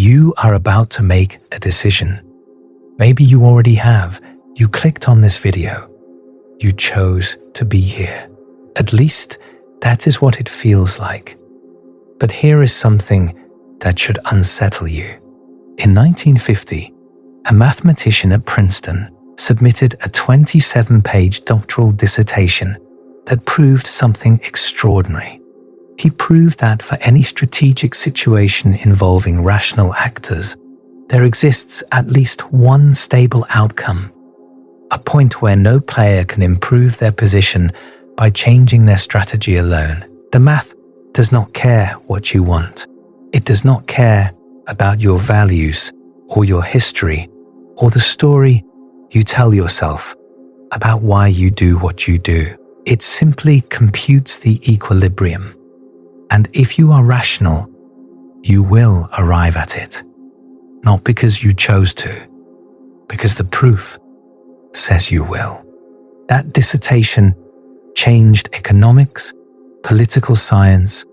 You are about to make a decision. Maybe you already have. You clicked on this video. You chose to be here. At least that is what it feels like. But here is something that should unsettle you. In 1950, a mathematician at Princeton submitted a 27-page doctoral dissertation that proved something extraordinary. He proved that for any strategic situation involving rational actors, there exists at least one stable outcome, a point where no player can improve their position by changing their strategy alone. The math does not care what you want. It does not care about your values or your history or the story you tell yourself about why you do what you do. It simply computes the equilibrium. And if you are rational, you will arrive at it. Not because you chose to, because the proof says you will. That dissertation changed economics, political science,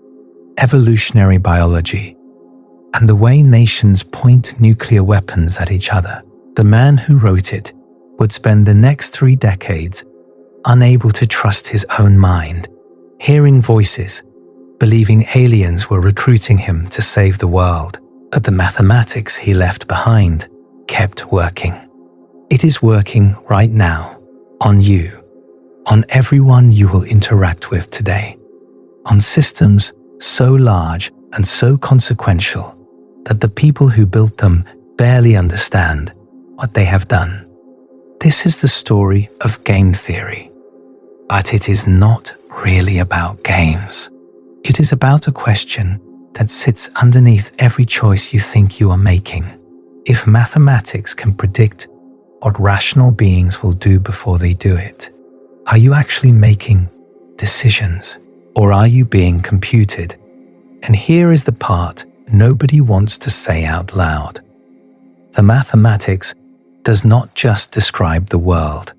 evolutionary biology, and the way nations point nuclear weapons at each other. The man who wrote it would spend the next 3 decades unable to trust his own mind, hearing voices, believing aliens were recruiting him to save the world. But the mathematics he left behind kept working. It is working right now, on you, on everyone you will interact with today, on systems so large and so consequential that the people who built them barely understand what they have done. This is the story of game theory, but it is not really about games. It is about a question that sits underneath every choice you think you are making. If mathematics can predict what rational beings will do before they do it, are you actually making decisions, or are you being computed? And here is the part nobody wants to say out loud. The mathematics does not just describe the world.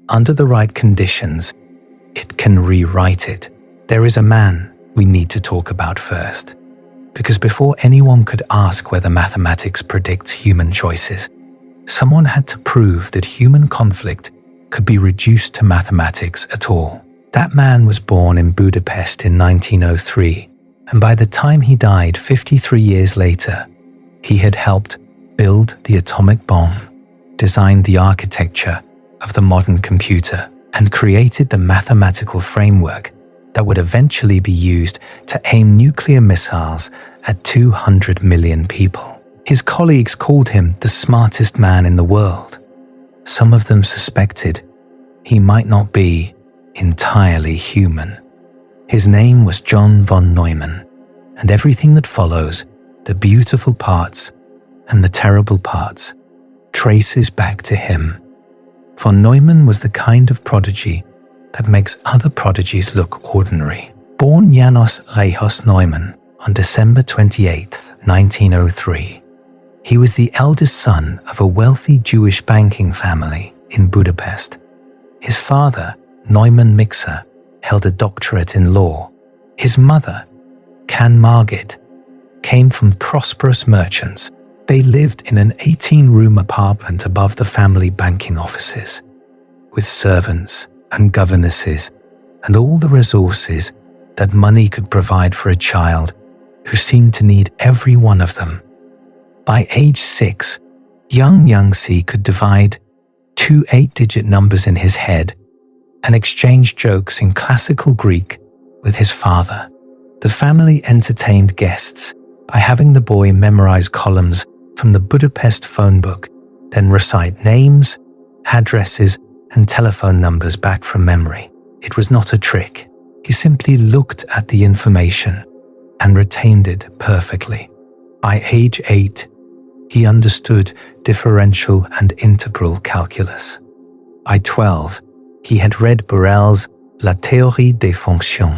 Under the right conditions, it can rewrite it. There is a man we need to talk about first, because before anyone could ask whether mathematics predicts human choices, someone had to prove that human conflict could be reduced to mathematics at all. That man was born in Budapest in 1903, and by the time he died 53 years later, he had helped build the atomic bomb, designed the architecture of the modern computer, and created the mathematical framework that would eventually be used to aim nuclear missiles at 200 million people. His colleagues called him the smartest man in the world. Some of them suspected he might not be entirely human. His name was John von Neumann, and everything that follows, the beautiful parts and the terrible parts, traces back to him. Von Neumann was the kind of prodigy that makes other prodigies look ordinary. Born János Lajos Neumann on December 28, 1903, he was the eldest son of a wealthy Jewish banking family in Budapest. His father, Neumann Mixer, held a doctorate in law. His mother, Can Margit, came from prosperous merchants. They lived in an 18-room apartment above the family banking offices, with servants and governesses and all the resources that money could provide for a child who seemed to need every one of them. By age 6, young Yangtze could divide 2 8-digit numbers in his head and exchange jokes in classical Greek with his father. The family entertained guests by having the boy memorize columns from the Budapest phone book, then recite names, addresses, and telephone numbers back from memory. It was not a trick. He simply looked at the information and retained it perfectly. By age 8, he understood differential and integral calculus. By 12, he had read Borel's La théorie des fonctions,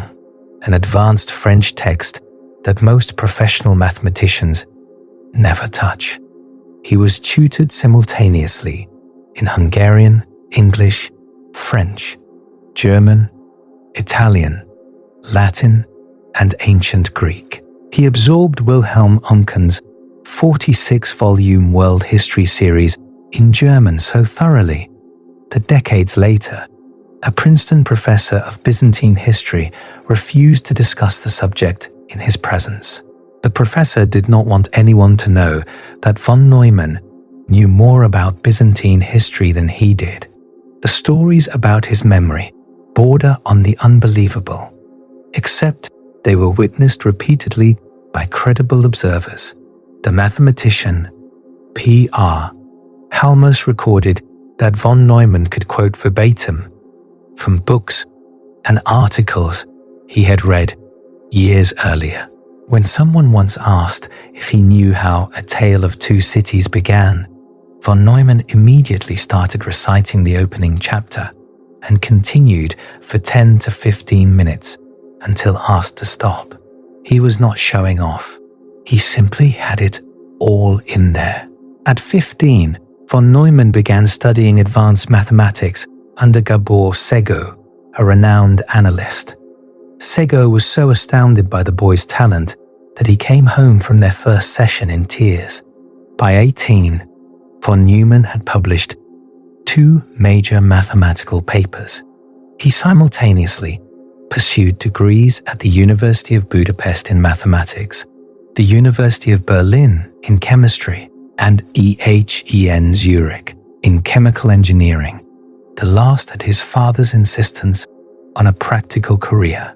an advanced French text that most professional mathematicians never touch. He was tutored simultaneously in Hungarian, English, French, German, Italian, Latin, and ancient Greek. He absorbed Wilhelm Onken's 46-volume world history series in German so thoroughly that decades later, a Princeton professor of Byzantine history refused to discuss the subject in his presence. The professor did not want anyone to know that von Neumann knew more about Byzantine history than he did. The stories about his memory border on the unbelievable, except they were witnessed repeatedly by credible observers. The mathematician P.R. Halmos recorded that von Neumann could quote verbatim from books and articles he had read years earlier. When someone once asked if he knew how A Tale of Two Cities began, von Neumann immediately started reciting the opening chapter and continued for 10 to 15 minutes until asked to stop. He was not showing off. He simply had it all in there. At 15, von Neumann began studying advanced mathematics under Gabor Szego, a renowned analyst. Szego was so astounded by the boy's talent that he came home from their first session in tears. By 18, von Neumann had published 2 major mathematical papers. He simultaneously pursued degrees at the University of Budapest in mathematics, the University of Berlin in chemistry, and EHEN Zurich in chemical engineering, the last at his father's insistence on a practical career.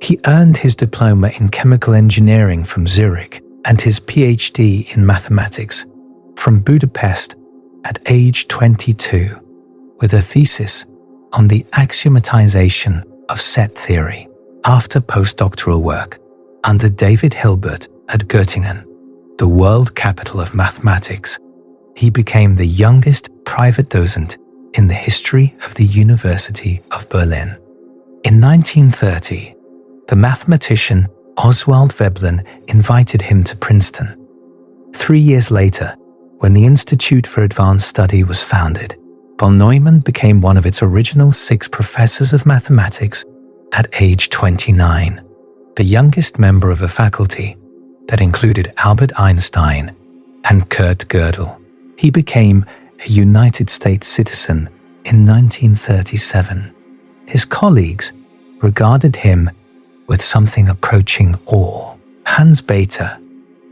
He earned his diploma in chemical engineering from Zurich and his PhD in mathematics from Budapest at age 22, with a thesis on the axiomatization of set theory. After postdoctoral work under David Hilbert at Göttingen, the world capital of mathematics, he became the youngest private docent in the history of the University of Berlin. In 1930, the mathematician Oswald Veblen invited him to Princeton. 3 years later, when the Institute for Advanced Study was founded, von Neumann became one of its original 6 professors of mathematics at age 29, the youngest member of a faculty that included Albert Einstein and Kurt Gödel. He became a United States citizen in 1937. His colleagues regarded him with something approaching awe. Hans Bethe,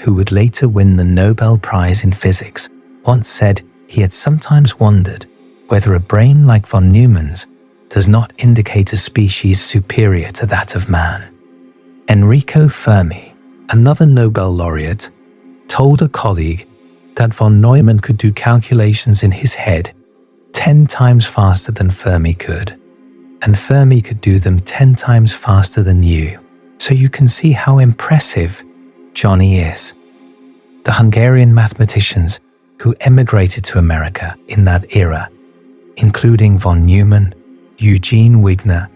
who would later win the Nobel Prize in Physics, once said he had sometimes wondered whether a brain like von Neumann's does not indicate a species superior to that of man. Enrico Fermi, another Nobel laureate, told a colleague that von Neumann could do calculations in his head 10 times faster than Fermi could, and Fermi could do them 10 times faster than you. So you can see how impressive Johnny is. The Hungarian mathematicians who emigrated to America in that era, including von Neumann, Eugene Wigner,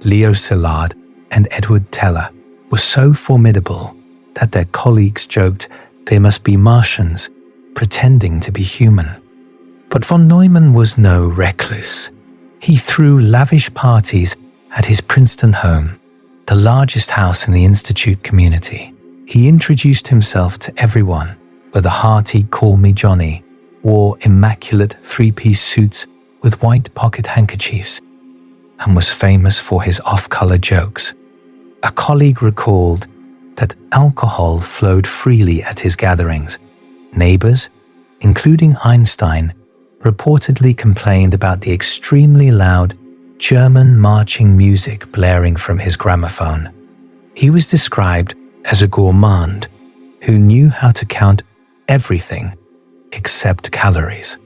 Leo Szilard, and Edward Teller, were so formidable that their colleagues joked they must be Martians pretending to be human. But von Neumann was no recluse. He threw lavish parties at his Princeton home, the largest house in the Institute community. He introduced himself to everyone with a hearty "Call Me Johnny," wore immaculate 3-piece suits with white pocket handkerchiefs, and was famous for his off-color jokes. A colleague recalled that alcohol flowed freely at his gatherings. Neighbors, including Einstein, reportedly complained about the extremely loud German marching music blaring from his gramophone. He was described as a gourmand who knew how to count everything except calories.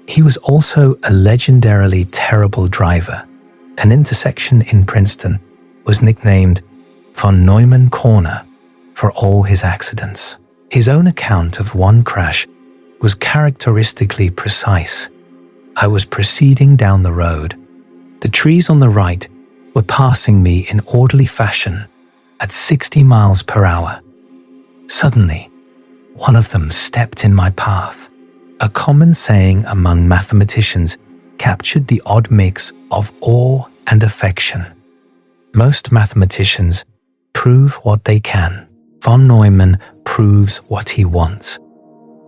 He was also a legendarily terrible driver. An intersection in Princeton was nicknamed Von Neumann Corner for all his accidents. His own account of one crash was characteristically precise. I was proceeding down the road. The trees on the right were passing me in orderly fashion at 60 miles per hour. Suddenly, one of them stepped in my path. A common saying among mathematicians captured the odd mix of awe and affection. Most mathematicians prove what they can. Von Neumann proves what he wants.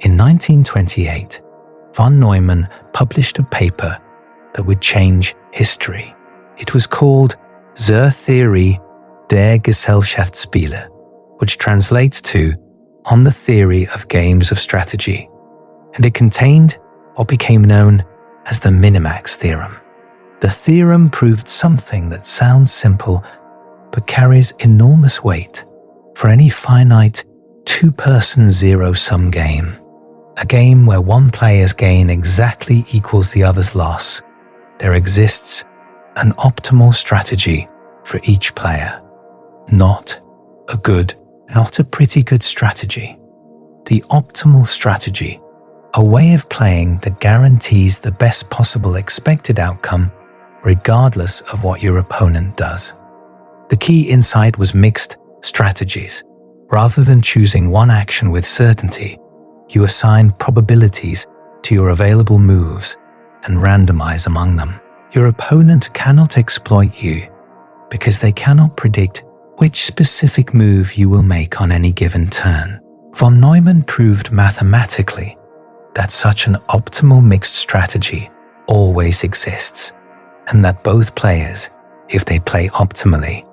In 1928, von Neumann published a paper that would change history. It was called Zur Theorie der Gesellschaftsspiele, which translates to On the Theory of Games of Strategy, and it contained what became known as the Minimax theorem. The theorem proved something that sounds simple but carries enormous weight for any finite two-person zero-sum game, a game where one player's gain exactly equals the other's loss. There exists an optimal strategy for each player, not a good, not a pretty good strategy. The optimal strategy, a way of playing that guarantees the best possible expected outcome regardless of what your opponent does. The key insight was mixed strategies. Rather than choosing one action with certainty, you assign probabilities to your available moves and randomize among them. Your opponent cannot exploit you because they cannot predict which specific move you will make on any given turn. Von Neumann proved mathematically that such an optimal mixed strategy always exists, and that both players, if they play optimally,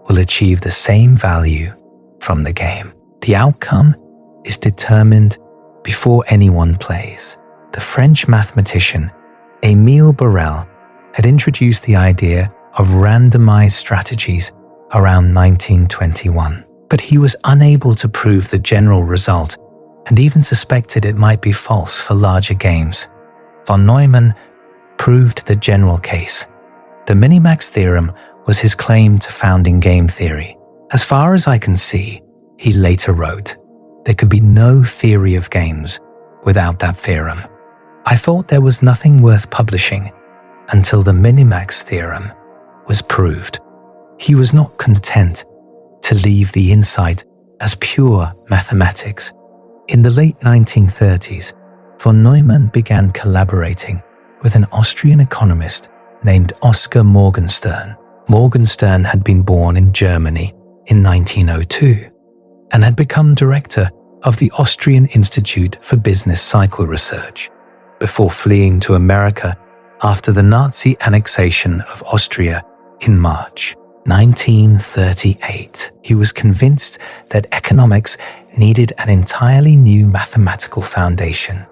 will achieve the same value from the game. The outcome is determined before anyone plays. The French mathematician Émile Borel had introduced the idea of randomized strategies around 1921, but he was unable to prove the general result and even suspected it might be false for larger games. Von Neumann proved the general case. The Minimax theorem was his claim to founding game theory. As far as I can see, he later wrote, there could be no theory of games without that theorem. I thought there was nothing worth publishing until the Minimax theorem was proved. He was not content to leave the insight as pure mathematics. In the late 1930s, von Neumann began collaborating with an Austrian economist named Oskar Morgenstern. Morgenstern had been born in Germany in 1902 and had become director of the Austrian Institute for Business Cycle Research before fleeing to America after the Nazi annexation of Austria in March 1938. He was convinced that economics needed an entirely new mathematical foundation,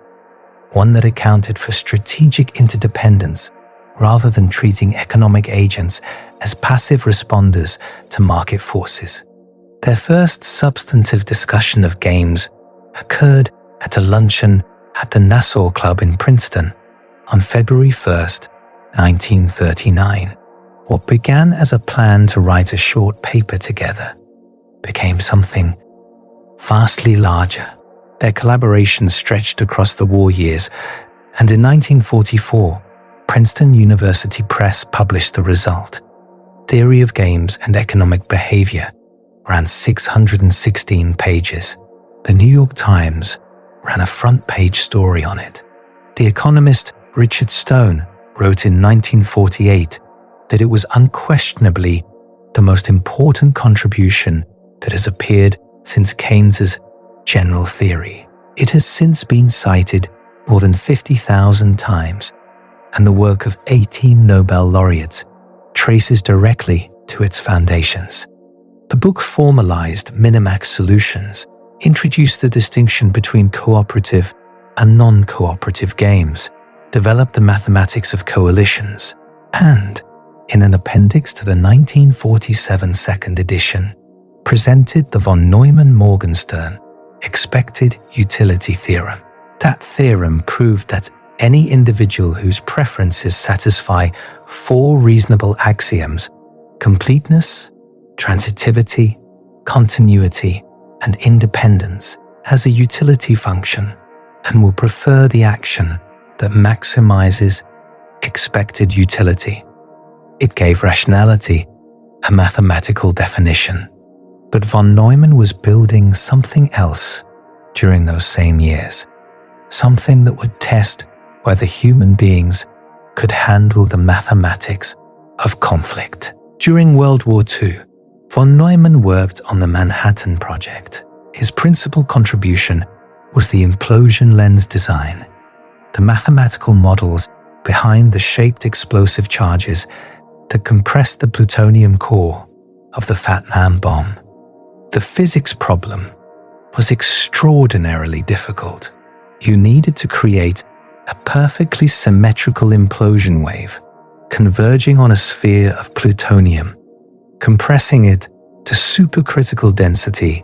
one that accounted for strategic interdependence rather than treating economic agents as passive responders to market forces. Their first substantive discussion of games occurred at a luncheon at the Nassau Club in Princeton on February 1st, 1939. What began as a plan to write a short paper together became something vastly larger. Their collaboration stretched across the war years, and in 1944, Princeton University Press published the result. Theory of Games and Economic Behavior ran 616 pages. The New York Times ran a front-page story on it. The economist Richard Stone wrote in 1948 that it was unquestionably the most important contribution that has appeared since Keynes's general theory. It has since been cited more than 50,000 times, and the work of 18 Nobel laureates traces directly to its foundations. The book formalized Minimax solutions, introduced the distinction between cooperative and non-cooperative games, developed the mathematics of coalitions, and, in an appendix to the 1947 second edition, presented the von Neumann-Morgenstern expected utility theorem. That theorem proved that any individual whose preferences satisfy four reasonable axioms: completeness, transitivity, continuity, and independence, has a utility function and will prefer the action that maximizes expected utility. It gave rationality a mathematical definition. But von Neumann was building something else during those same years, something that would test whether human beings could handle the mathematics of conflict. During World War II, von Neumann worked on the Manhattan Project. His principal contribution was the implosion lens design, the mathematical models behind the shaped explosive charges that compressed the plutonium core of the Fat Man bomb. The physics problem was extraordinarily difficult. You needed to create a perfectly symmetrical implosion wave converging on a sphere of plutonium, compressing it to supercritical density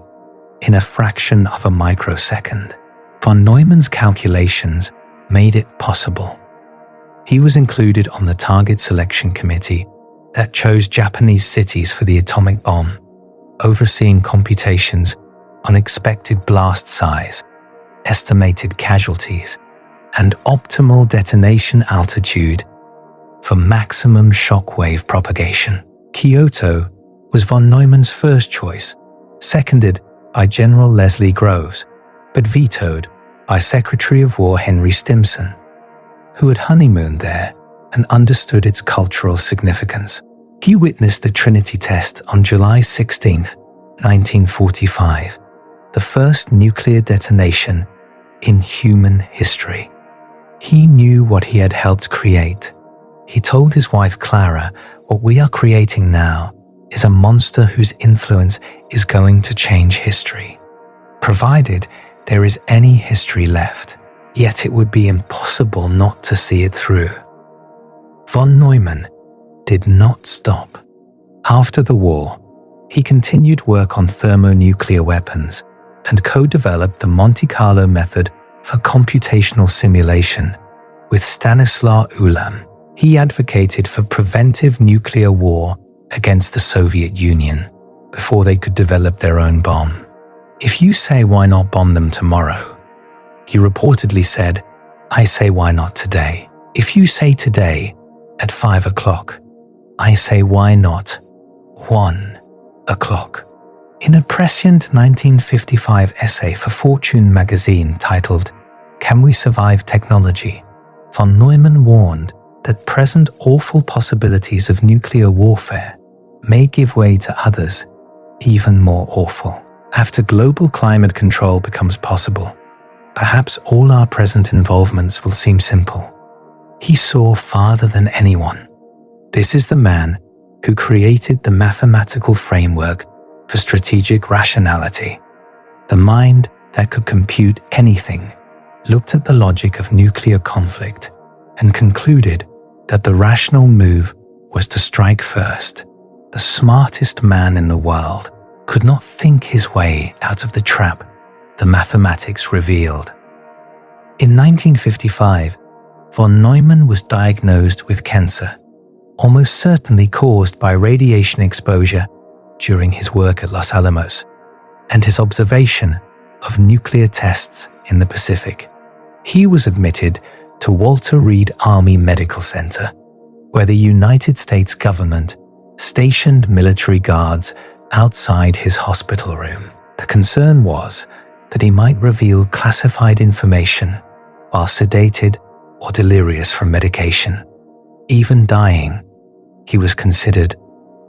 in a fraction of a microsecond. Von Neumann's calculations made it possible. He was included on the target selection committee that chose Japanese cities for the atomic bomb, overseeing computations on expected blast size, estimated casualties, and optimal detonation altitude for maximum shockwave propagation. Kyoto was von Neumann's first choice, seconded by General Leslie Groves, but vetoed by Secretary of War Henry Stimson, who had honeymooned there and understood its cultural significance. He witnessed the Trinity test on July 16, 1945, the first nuclear detonation in human history. He knew what he had helped create. He told his wife Clara, "What we are creating now is a monster whose influence is going to change history, provided there is any history left. Yet it would be impossible not to see it through." Von Neumann did not stop. After the war, he continued work on thermonuclear weapons and co-developed the Monte Carlo method for computational simulation with Stanislaw Ulam. He advocated for preventive nuclear war against the Soviet Union before they could develop their own bomb. "If you say why not bomb them tomorrow," he reportedly said, "I say why not today. If you say today at 5 o'clock, I say why not 1 o'clock." In a prescient 1955 essay for Fortune magazine titled "Can We Survive Technology?", von Neumann warned that present awful possibilities of nuclear warfare may give way to others even more awful. After global climate control becomes possible, perhaps all our present involvements will seem simple. He saw farther than anyone. This is the man who created the mathematical framework for strategic rationality. The mind that could compute anything looked at the logic of nuclear conflict and concluded that the rational move was to strike first. The smartest man in the world could not think his way out of the trap the mathematics revealed. In 1955, von Neumann was diagnosed with cancer, almost certainly caused by radiation exposure during his work at Los Alamos and his observation of nuclear tests in the Pacific. He was admitted to Walter Reed Army Medical Center, where the United States government stationed military guards outside his hospital room. The concern was that he might reveal classified information while sedated or delirious from medication. Even dying, he was considered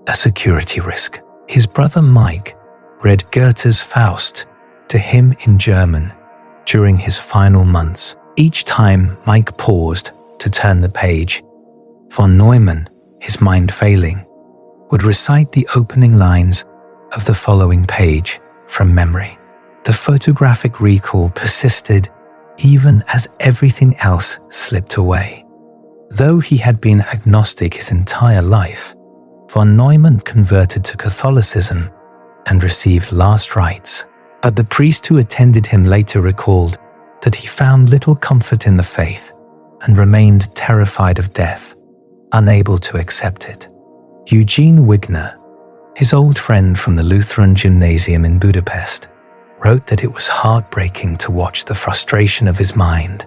a security risk. His brother Mike read Goethe's Faust to him in German during his final months. Each time Mike paused to turn the page, von Neumann, his mind failing, would recite the opening lines of the following page from memory. The photographic recall persisted even as everything else slipped away. Though he had been agnostic his entire life, von Neumann converted to Catholicism and received last rites. But the priest who attended him later recalled that he found little comfort in the faith and remained terrified of death, unable to accept it. Eugene Wigner, his old friend from the Lutheran Gymnasium in Budapest, wrote that it was heartbreaking to watch the frustration of his mind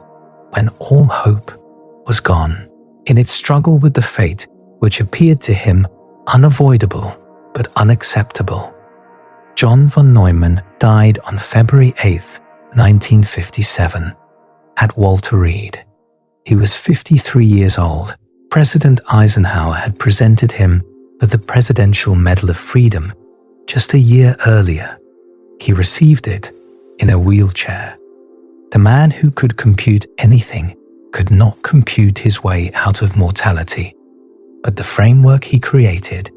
when all hope was gone in its struggle with the fate which appeared to him unavoidable but unacceptable. John von Neumann died on February 8, 1957, at Walter Reed. He was 53 years old. President Eisenhower had presented him with the Presidential Medal of Freedom just a year earlier, He received it in a wheelchair. The man who could compute anything could not compute his way out of mortality, but the framework he created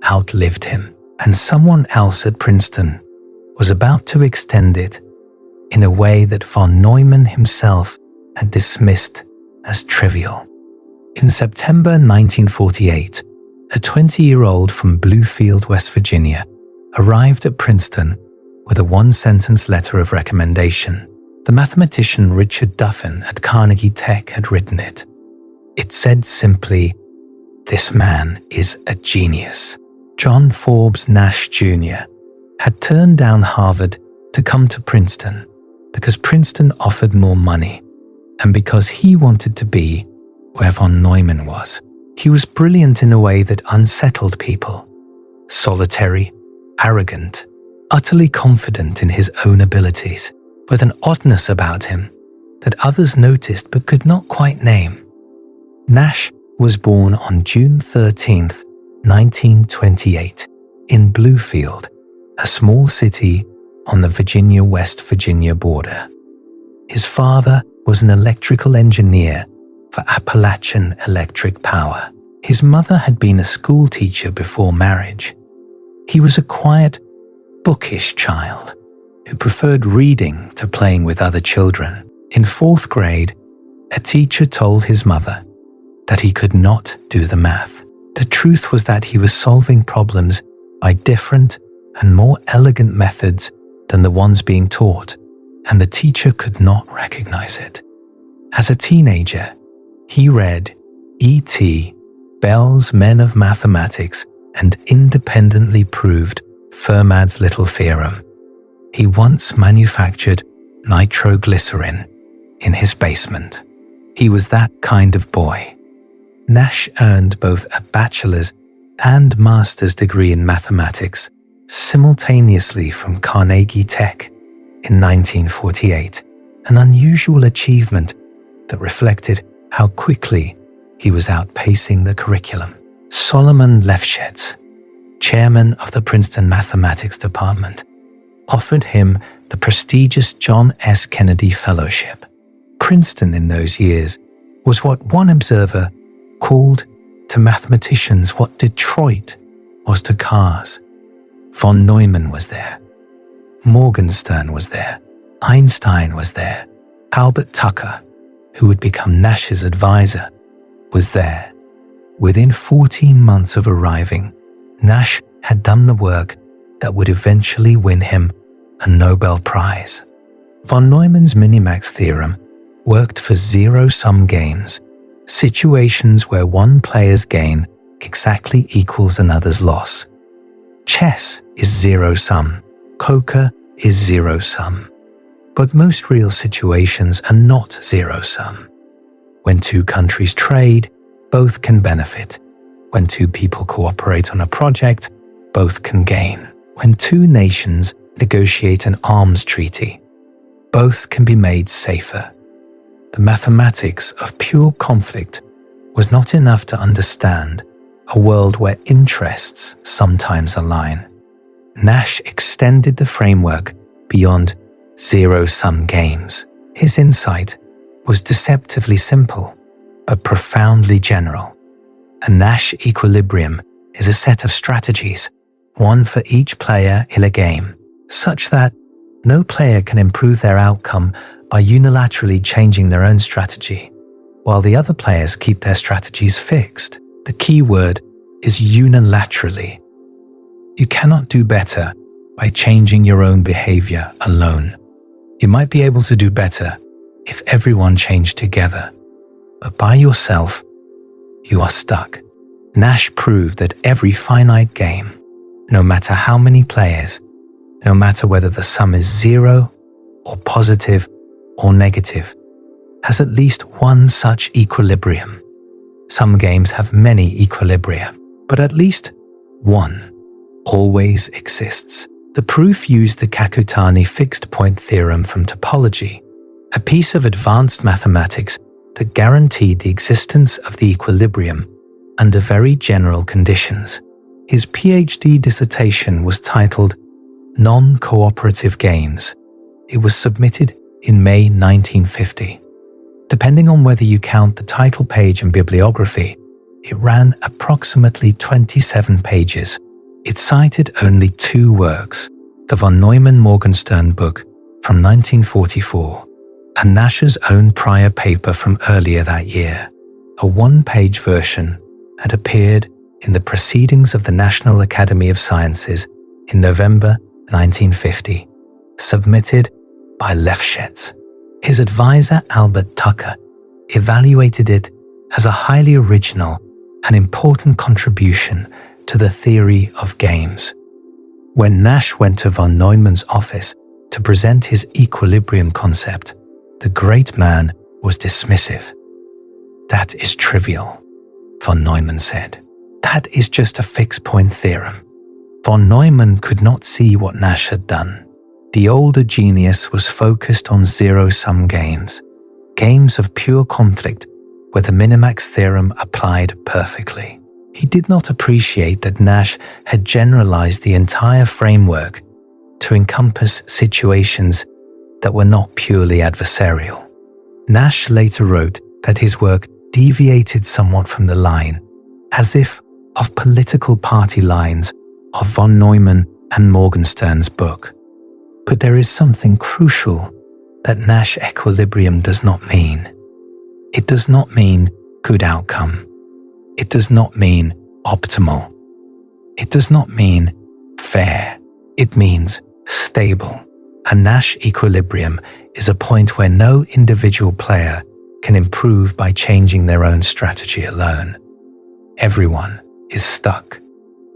outlived him, and someone else at Princeton was about to extend it in a way that von Neumann himself had dismissed as trivial. In September 1948, a 20-year-old from Bluefield, West Virginia, arrived at Princeton with a one-sentence letter of recommendation. The mathematician Richard Duffin at Carnegie Tech had written it. It said simply, "This man is a genius." John Forbes Nash Jr. had turned down Harvard to come to Princeton because Princeton offered more money and because he wanted to be where von Neumann was. He was brilliant in a way that unsettled people, solitary, arrogant, utterly confident in his own abilities, with an oddness about him that others noticed but could not quite name. Nash was born on June 13, 1928, in Bluefield, a small city on the Virginia-West Virginia border. His father was an electrical engineer for Appalachian Electric Power. His mother had been a school teacher before marriage. He was a quiet, bookish child who preferred reading to playing with other children. In 4th grade, a teacher told his mother that he could not do the math. The truth was that he was solving problems by different and more elegant methods than the ones being taught, and the teacher could not recognize it. As a teenager, he read E.T. Bell's Men of Mathematics and independently proved Fermat's Little Theorem. He once manufactured nitroglycerin in his basement. He was that kind of boy. Nash earned both a bachelor's and master's degree in mathematics simultaneously from Carnegie Tech in 1948, an unusual achievement that reflected how quickly he was outpacing the curriculum. Solomon Lefschetz, chairman of the Princeton Mathematics Department, offered him the prestigious John S. Kennedy Fellowship. Princeton in those years was what one observer called to mathematicians what Detroit was to cars. Von Neumann was there. Morgenstern was there. Einstein was there. Albert Tucker, who would become Nash's advisor, was there. Within 14 months of arriving, Nash had done the work that would eventually win him a Nobel Prize. Von Neumann's minimax theorem worked for zero-sum games, situations where one player's gain exactly equals another's loss. Chess is zero-sum. Poker is zero-sum. But most real situations are not zero-sum. When two countries trade, both can benefit. When two people cooperate on a project, both can gain. When two nations negotiate an arms treaty, both can be made safer. The mathematics of pure conflict was not enough to understand a world where interests sometimes align. Nash extended the framework beyond zero-sum games. His insight was deceptively simple, but profoundly general. A Nash Equilibrium is a set of strategies, one for each player in a game, such that no player can improve their outcome by unilaterally changing their own strategy, while the other players keep their strategies fixed. The key word is unilaterally. You cannot do better by changing your own behavior alone. You might be able to do better if everyone changed together, but by yourself, you are stuck. Nash proved that every finite game, no matter how many players, no matter whether the sum is zero or positive or negative, has at least one such equilibrium. Some games have many equilibria, but at least one always exists. The proof used the Kakutani fixed point theorem from topology, a piece of advanced mathematics that guaranteed the existence of the equilibrium under very general conditions. His PhD dissertation was titled Non-Cooperative Games. It was submitted in May 1950. Depending on whether you count the title page and bibliography, it ran approximately 27 pages. It cited only 2 works, the von Neumann-Morgenstern book from 1944 and Nash's own prior paper from earlier that year. A 1-page version had appeared in the Proceedings of the National Academy of Sciences in November 1950, submitted by Lefschetz. His advisor Albert Tucker evaluated it as a highly original and important contribution to the theory of games. When Nash went to von Neumann's office to present his equilibrium concept, the great man was dismissive. "That is trivial," von Neumann said. "That is just a fixed-point theorem." Von Neumann could not see what Nash had done. The older genius was focused on zero-sum games, games of pure conflict where the Minimax theorem applied perfectly. He did not appreciate that Nash had generalized the entire framework to encompass situations that were not purely adversarial. Nash later wrote that his work deviated somewhat from the line, as if of political party lines, of von Neumann and Morgenstern's book. But there is something crucial that Nash Equilibrium does not mean. It does not mean good outcome. It does not mean optimal. It does not mean fair. It means stable. A Nash equilibrium is a point where no individual player can improve by changing their own strategy alone. Everyone is stuck,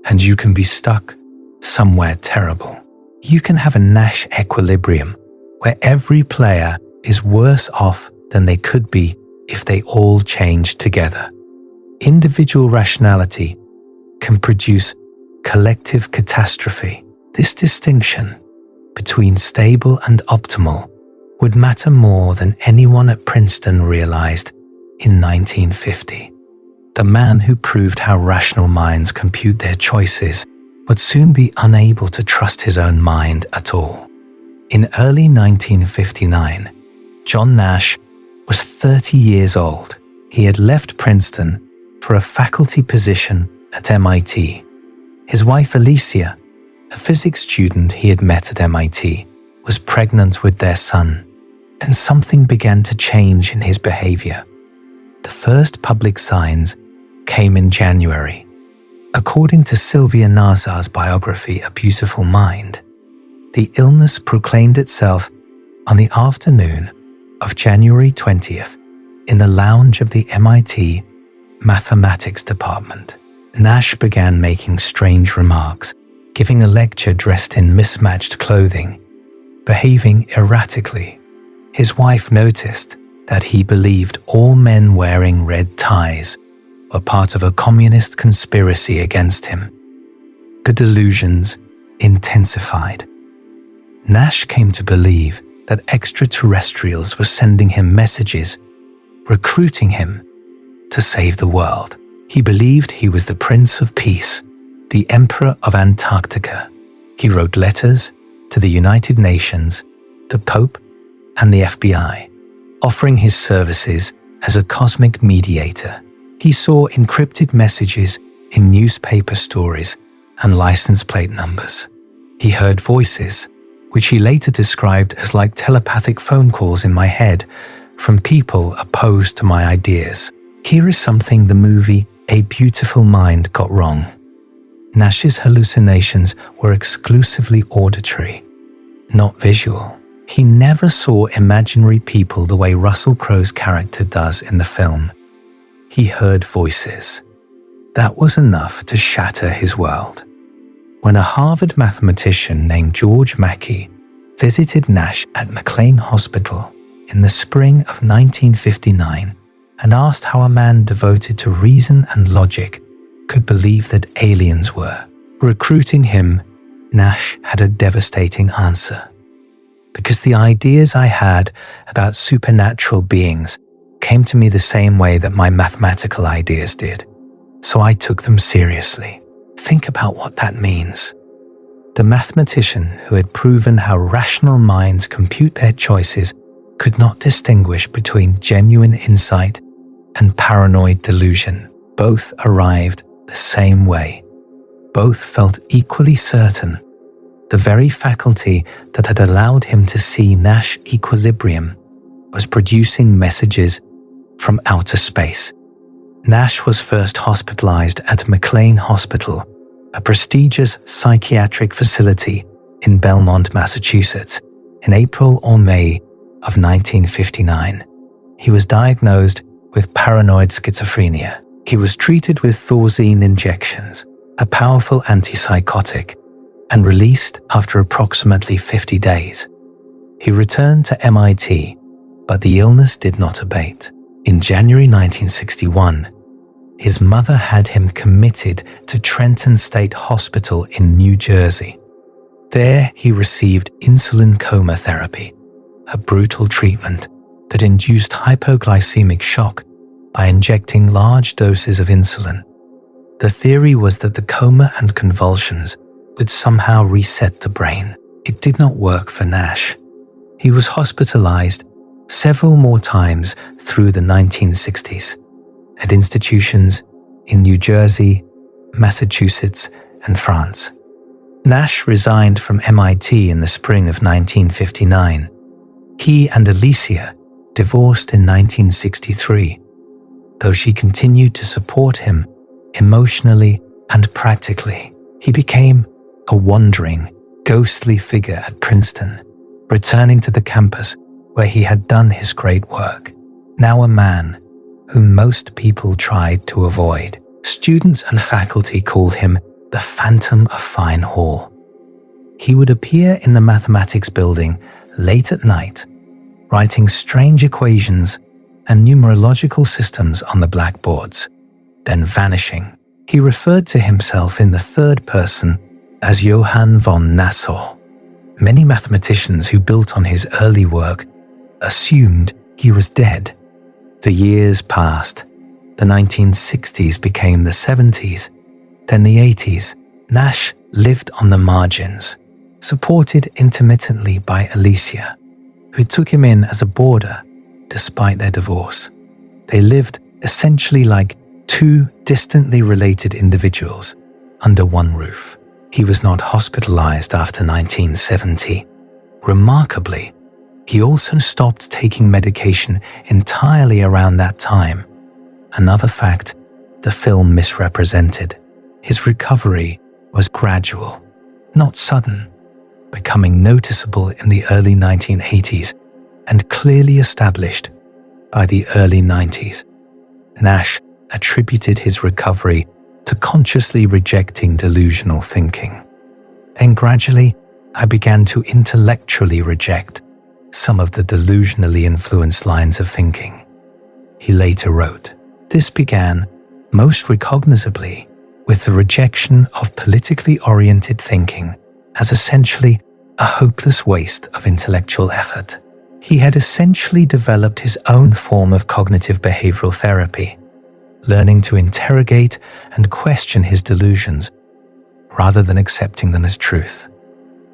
and you can be stuck somewhere terrible. You can have a Nash equilibrium where every player is worse off than they could be if they all changed together. Individual rationality can produce collective catastrophe. This distinction between stable and optimal would matter more than anyone at Princeton realized in 1950. The man who proved how rational minds compute their choices would soon be unable to trust his own mind at all. In early 1959, John Nash was 30 years old. He had left Princeton for a faculty position at MIT. His wife Alicia, a physics student he had met at MIT, was pregnant with their son, and something began to change in his behavior. The first public signs came in January. According to Sylvia Nazar's biography, A Beautiful Mind, the illness proclaimed itself on the afternoon of January 20th in the lounge of the MIT mathematics department. Nash began making strange remarks, giving a lecture dressed in mismatched clothing, behaving erratically. His wife noticed that he believed all men wearing red ties were part of a communist conspiracy against him. The delusions intensified. Nash came to believe that extraterrestrials were sending him messages, recruiting him to save the world. He believed he was the Prince of Peace, the Emperor of Antarctica. He wrote letters to the United Nations, the Pope, and the FBI, offering his services as a cosmic mediator. He saw encrypted messages in newspaper stories and license plate numbers. He heard voices, which he later described as like telepathic phone calls in my head from people opposed to my ideas. Here is something the movie A Beautiful Mind got wrong. Nash's hallucinations were exclusively auditory, not visual. He never saw imaginary people the way Russell Crowe's character does in the film. He heard voices. That was enough to shatter his world. When a Harvard mathematician named George Mackey visited Nash at McLean Hospital in the spring of 1959 and asked how a man devoted to reason and logic could believe that aliens were recruiting him, Nash had a devastating answer. Because the ideas I had about supernatural beings came to me the same way that my mathematical ideas did, so I took them seriously. Think about what that means. The mathematician who had proven how rational minds compute their choices could not distinguish between genuine insight and paranoid delusion. Both arrived the same way. Both felt equally certain. The very faculty that had allowed him to see Nash Equilibrium was producing messages from outer space. Nash was first hospitalized at McLean Hospital, a prestigious psychiatric facility in Belmont, Massachusetts, in April or May of 1959. He was diagnosed with paranoid schizophrenia. He was treated with Thorazine injections, a powerful antipsychotic, and released after approximately 50 days. He returned to MIT, but the illness did not abate. In January 1961, his mother had him committed to Trenton State Hospital in New Jersey. There he received insulin coma therapy, a brutal treatment that induced hypoglycemic shock by injecting large doses of insulin. The theory was that the coma and convulsions would somehow reset the brain. It did not work for Nash. He was hospitalized several more times through the 1960s at institutions in New Jersey, Massachusetts, and France. Nash resigned from MIT in the spring of 1959. He and Alicia divorced in 1963, though she continued to support him emotionally and practically. He became a wandering, ghostly figure at Princeton, returning to the campus where he had done his great work. Now a man whom most people tried to avoid. Students and faculty called him the Phantom of Fine Hall. He would appear in the mathematics building late at night, writing strange equations and numerological systems on the blackboards, then vanishing. He referred to himself in the third person as John von Neumann. Many mathematicians who built on his early work assumed he was dead. The years passed. The 1960s became the 70s, then the 80s. Nash lived on the margins, supported intermittently by Alicia, who took him in as a boarder despite their divorce. They lived essentially like two distantly related individuals under one roof. He was not hospitalized after 1970. Remarkably, he also stopped taking medication entirely around that time. Another fact the film misrepresented. His recovery was gradual, not sudden, becoming noticeable in the early 1980s and clearly established by the early 90s. Nash attributed his recovery to consciously rejecting delusional thinking. Then gradually, I began to intellectually reject some of the delusionally influenced lines of thinking. He later wrote, "This began, most recognizably, with the rejection of politically oriented thinking as essentially a hopeless waste of intellectual effort." He had essentially developed his own form of cognitive behavioral therapy, learning to interrogate and question his delusions rather than accepting them as truth.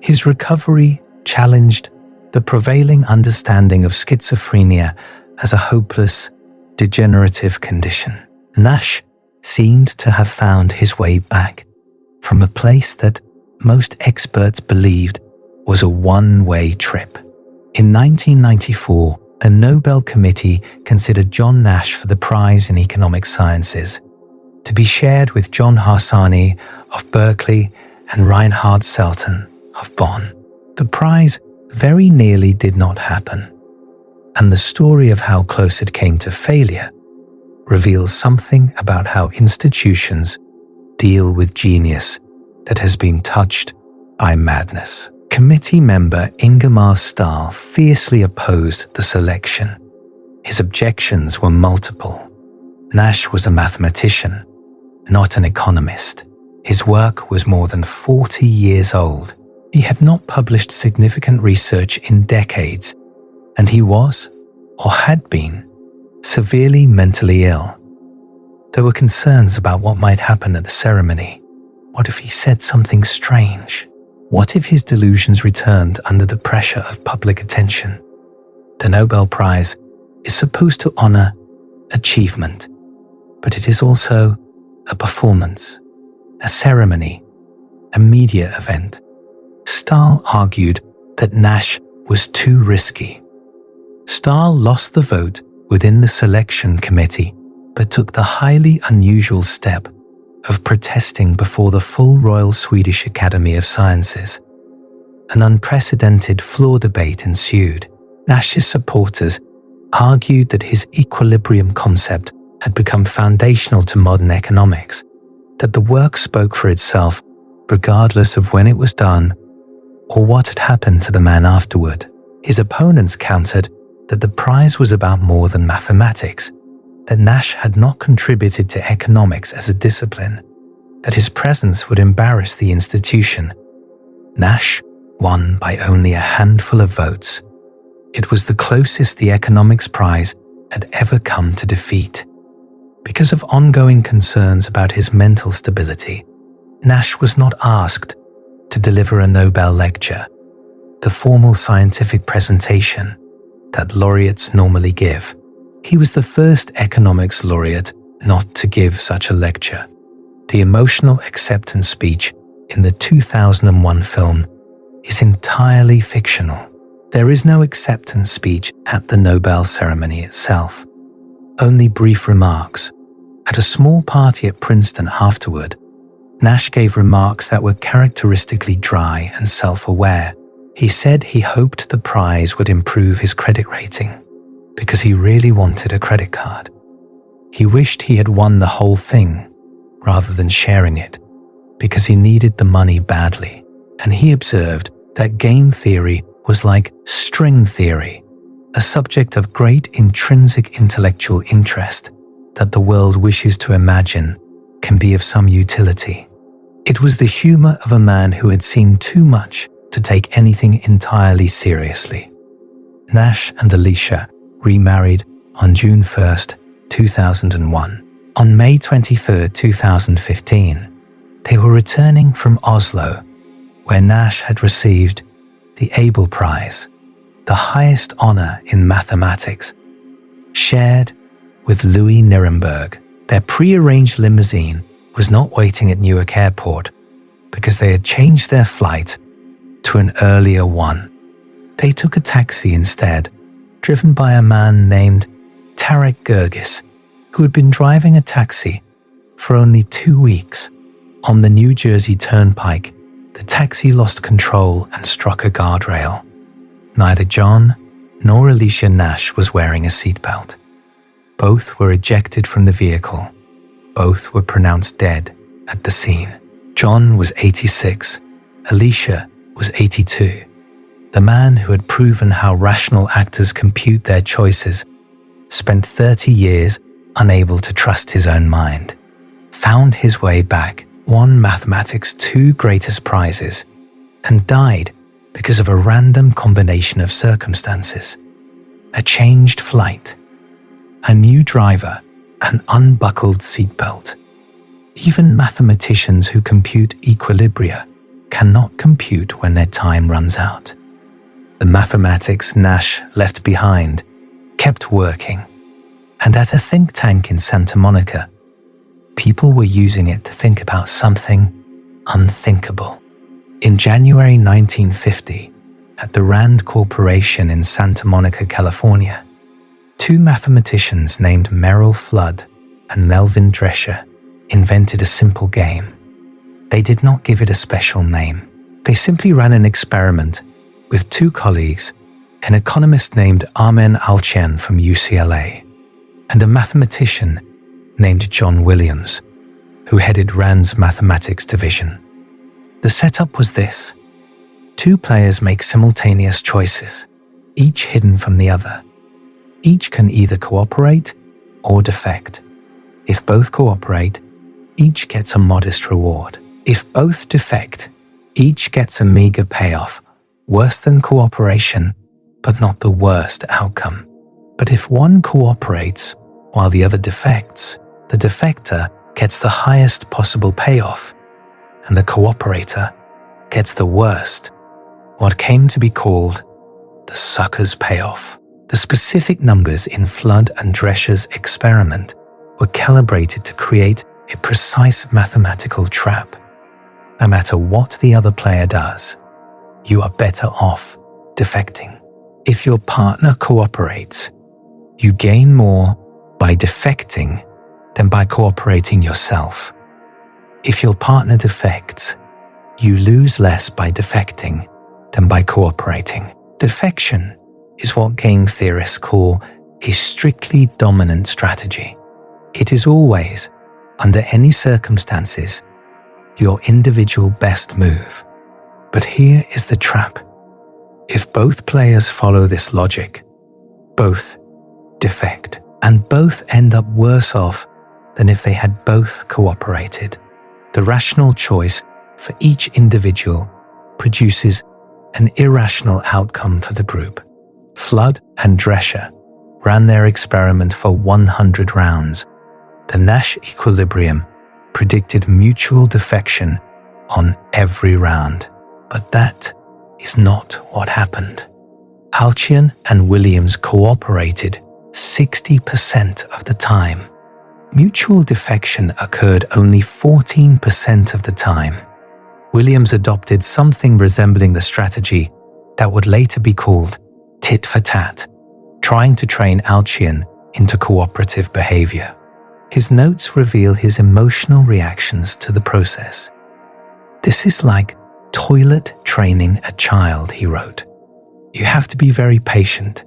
His recovery challenged the prevailing understanding of schizophrenia as a hopeless, degenerative condition. Nash seemed to have found his way back from a place that most experts believed was a one-way trip. In 1994, the Nobel Committee considered John Nash for the prize in economic sciences, to be shared with John Harsanyi of Berkeley and Reinhard Selten of Bonn. The prize very nearly did not happen, and the story of how close it came to failure reveals something about how institutions deal with genius that has been touched by madness. Committee member Ingemar Stahl fiercely opposed the selection. His objections were multiple. Nash was a mathematician, not an economist. His work was more than 40 years old. He had not published significant research in decades, and he was, or had been, severely mentally ill. There were concerns about what might happen at the ceremony. What if he said something strange? What if his delusions returned under the pressure of public attention? The Nobel Prize is supposed to honor achievement, but it is also a performance, a ceremony, a media event. Stahl argued that Nash was too risky. Stahl lost the vote within the selection committee, but took the highly unusual step of protesting before the full Royal Swedish Academy of Sciences. An unprecedented floor debate ensued. Nash's supporters argued that his equilibrium concept had become foundational to modern economics, that the work spoke for itself regardless of when it was done or what had happened to the man afterward. His opponents countered that the prize was about more than mathematics, that Nash had not contributed to economics as a discipline, that his presence would embarrass the institution. Nash won by only a handful of votes. It was the closest the economics prize had ever come to defeat. Because of ongoing concerns about his mental stability, Nash was not asked to deliver a Nobel lecture, the formal scientific presentation that laureates normally give. He was the first economics laureate not to give such a lecture. The emotional acceptance speech in the 2001 film is entirely fictional. There is no acceptance speech at the Nobel ceremony itself, only brief remarks. At a small party at Princeton afterward, Nash gave remarks that were characteristically dry and self-aware. He said he hoped the prize would improve his credit rating because he really wanted a credit card. He wished he had won the whole thing rather than sharing it because he needed the money badly. And he observed that game theory was like string theory, a subject of great intrinsic intellectual interest that the world wishes to imagine can be of some utility. It was the humor of a man who had seen too much to take anything entirely seriously. Nash and Alicia remarried on June 1st, 2001. On May 23, 2015, they were returning from Oslo, where Nash had received the Abel Prize, the highest honor in mathematics, shared with Louis Nirenberg. Their pre-arranged limousine was not waiting at Newark Airport because they had changed their flight to an earlier one. They took a taxi instead, driven by a man named Tarek Gergis, who had been driving a taxi for only 2 weeks. On the New Jersey Turnpike, the taxi lost control and struck a guardrail. Neither John nor Alicia Nash was wearing a seatbelt. Both were ejected from the vehicle. Both were pronounced dead at the scene. John was 86. Alicia was 82. The man who had proven how rational actors compute their choices spent 30 years unable to trust his own mind, found his way back, won mathematics' 2 greatest prizes, and died because of a random combination of circumstances: a changed flight, a new driver, an unbuckled seatbelt. Even mathematicians who compute equilibria cannot compute when their time runs out. The mathematics Nash left behind kept working, and at a think tank in Santa Monica, people were using it to think about something unthinkable. In January 1950, at the Rand Corporation in Santa Monica, California, 2 mathematicians named Merrill Flood and Melvin Drescher invented a simple game. They did not give it a special name. They simply ran an experiment with 2 colleagues, an economist named Armen Alchen from UCLA, and a mathematician named John Williams, who headed Rand's mathematics division. The setup was this: 2 players make simultaneous choices, each hidden from the other. Each can either cooperate or defect. If both cooperate, each gets a modest reward. If both defect, each gets a meager payoff, worse than cooperation, but not the worst outcome. But if one cooperates while the other defects, the defector gets the highest possible payoff, and the cooperator gets the worst, what came to be called the sucker's payoff. The specific numbers in Flood and Drescher's experiment were calibrated to create a precise mathematical trap. No matter what the other player does, you are better off defecting. If your partner cooperates, you gain more by defecting than by cooperating yourself. If your partner defects, you lose less by defecting than by cooperating. Defection is what game theorists call a strictly dominant strategy. It is always, under any circumstances, your individual best move. But here is the trap. If both players follow this logic, both defect, and both end up worse off than if they had both cooperated. The rational choice for each individual produces an irrational outcome for the group. Flood and Drescher ran their experiment for 100 rounds. The Nash Equilibrium predicted mutual defection on every round. But that is not what happened. Alchian and Williams cooperated 60% of the time. Mutual defection occurred only 14% of the time. Williams adopted something resembling the strategy that would later be called tit for tat, trying to train Alchian into cooperative behavior. His notes reveal his emotional reactions to the process. "This is like toilet training a child," he wrote. "You have to be very patient."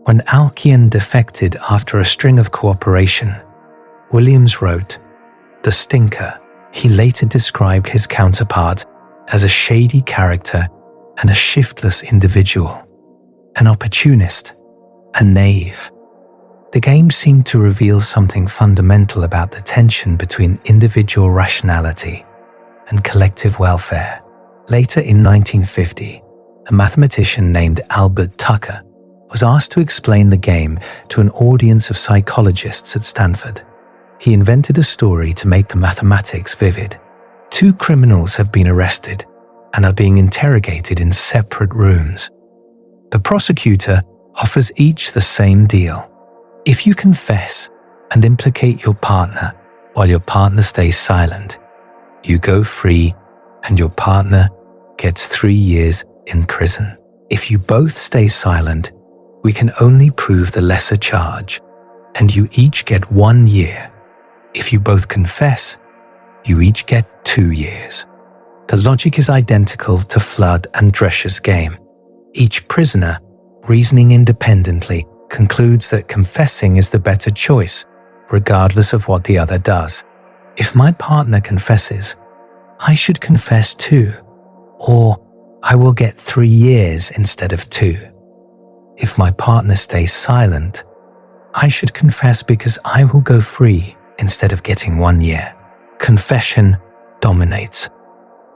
When Alchian defected after a string of cooperation, Williams wrote, "The stinker." He later described his counterpart as a shady character and a shiftless individual, an opportunist, a knave. The game seemed to reveal something fundamental about the tension between individual rationality and collective welfare. Later in 1950, a mathematician named Albert Tucker was asked to explain the game to an audience of psychologists at Stanford. He invented a story to make the mathematics vivid. Two criminals have been arrested and are being interrogated in separate rooms. The prosecutor offers each the same deal. If you confess and implicate your partner while your partner stays silent, you go free and your partner gets 3 years in prison. If you both stay silent, we can only prove the lesser charge, and you each get 1 year. If you both confess, you each get 2 years. The logic is identical to Flood and Drescher's game. Each prisoner, reasoning independently, concludes that confessing is the better choice, regardless of what the other does. If my partner confesses, I should confess too, or I will get 3 years instead of 2. If my partner stays silent, I should confess because I will go free instead of getting 1 year. Confession dominates.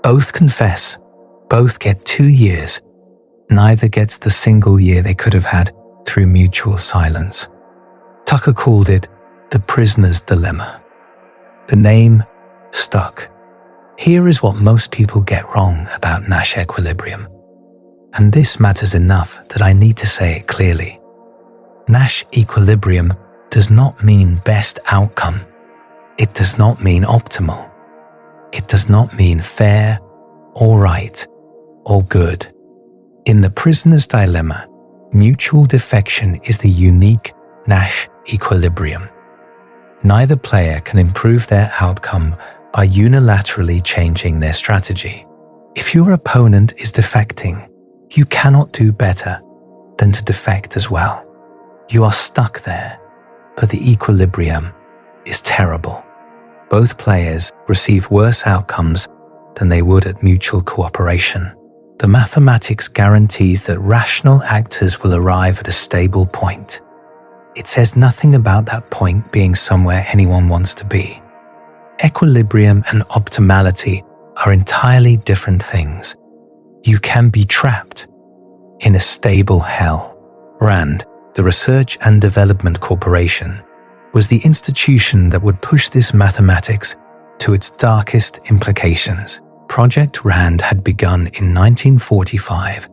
Both confess, both get 2 years. Neither gets the single year they could have had through mutual silence. Tucker called it the prisoner's dilemma. The name stuck. Here is what most people get wrong about Nash Equilibrium. And this matters enough that I need to say it clearly. Nash Equilibrium does not mean best outcome. It does not mean optimal. It does not mean fair or right or good. In the prisoner's dilemma, mutual defection is the unique Nash Equilibrium. Neither player can improve their outcome by unilaterally changing their strategy. If your opponent is defecting, you cannot do better than to defect as well. You are stuck there, but the equilibrium is terrible. Both players receive worse outcomes than they would at mutual cooperation. The mathematics guarantees that rational actors will arrive at a stable point. It says nothing about that point being somewhere anyone wants to be. Equilibrium and optimality are entirely different things. You can be trapped in a stable hell. RAND, the Research and Development Corporation, was the institution that would push this mathematics to its darkest implications. Project Rand had begun in 1945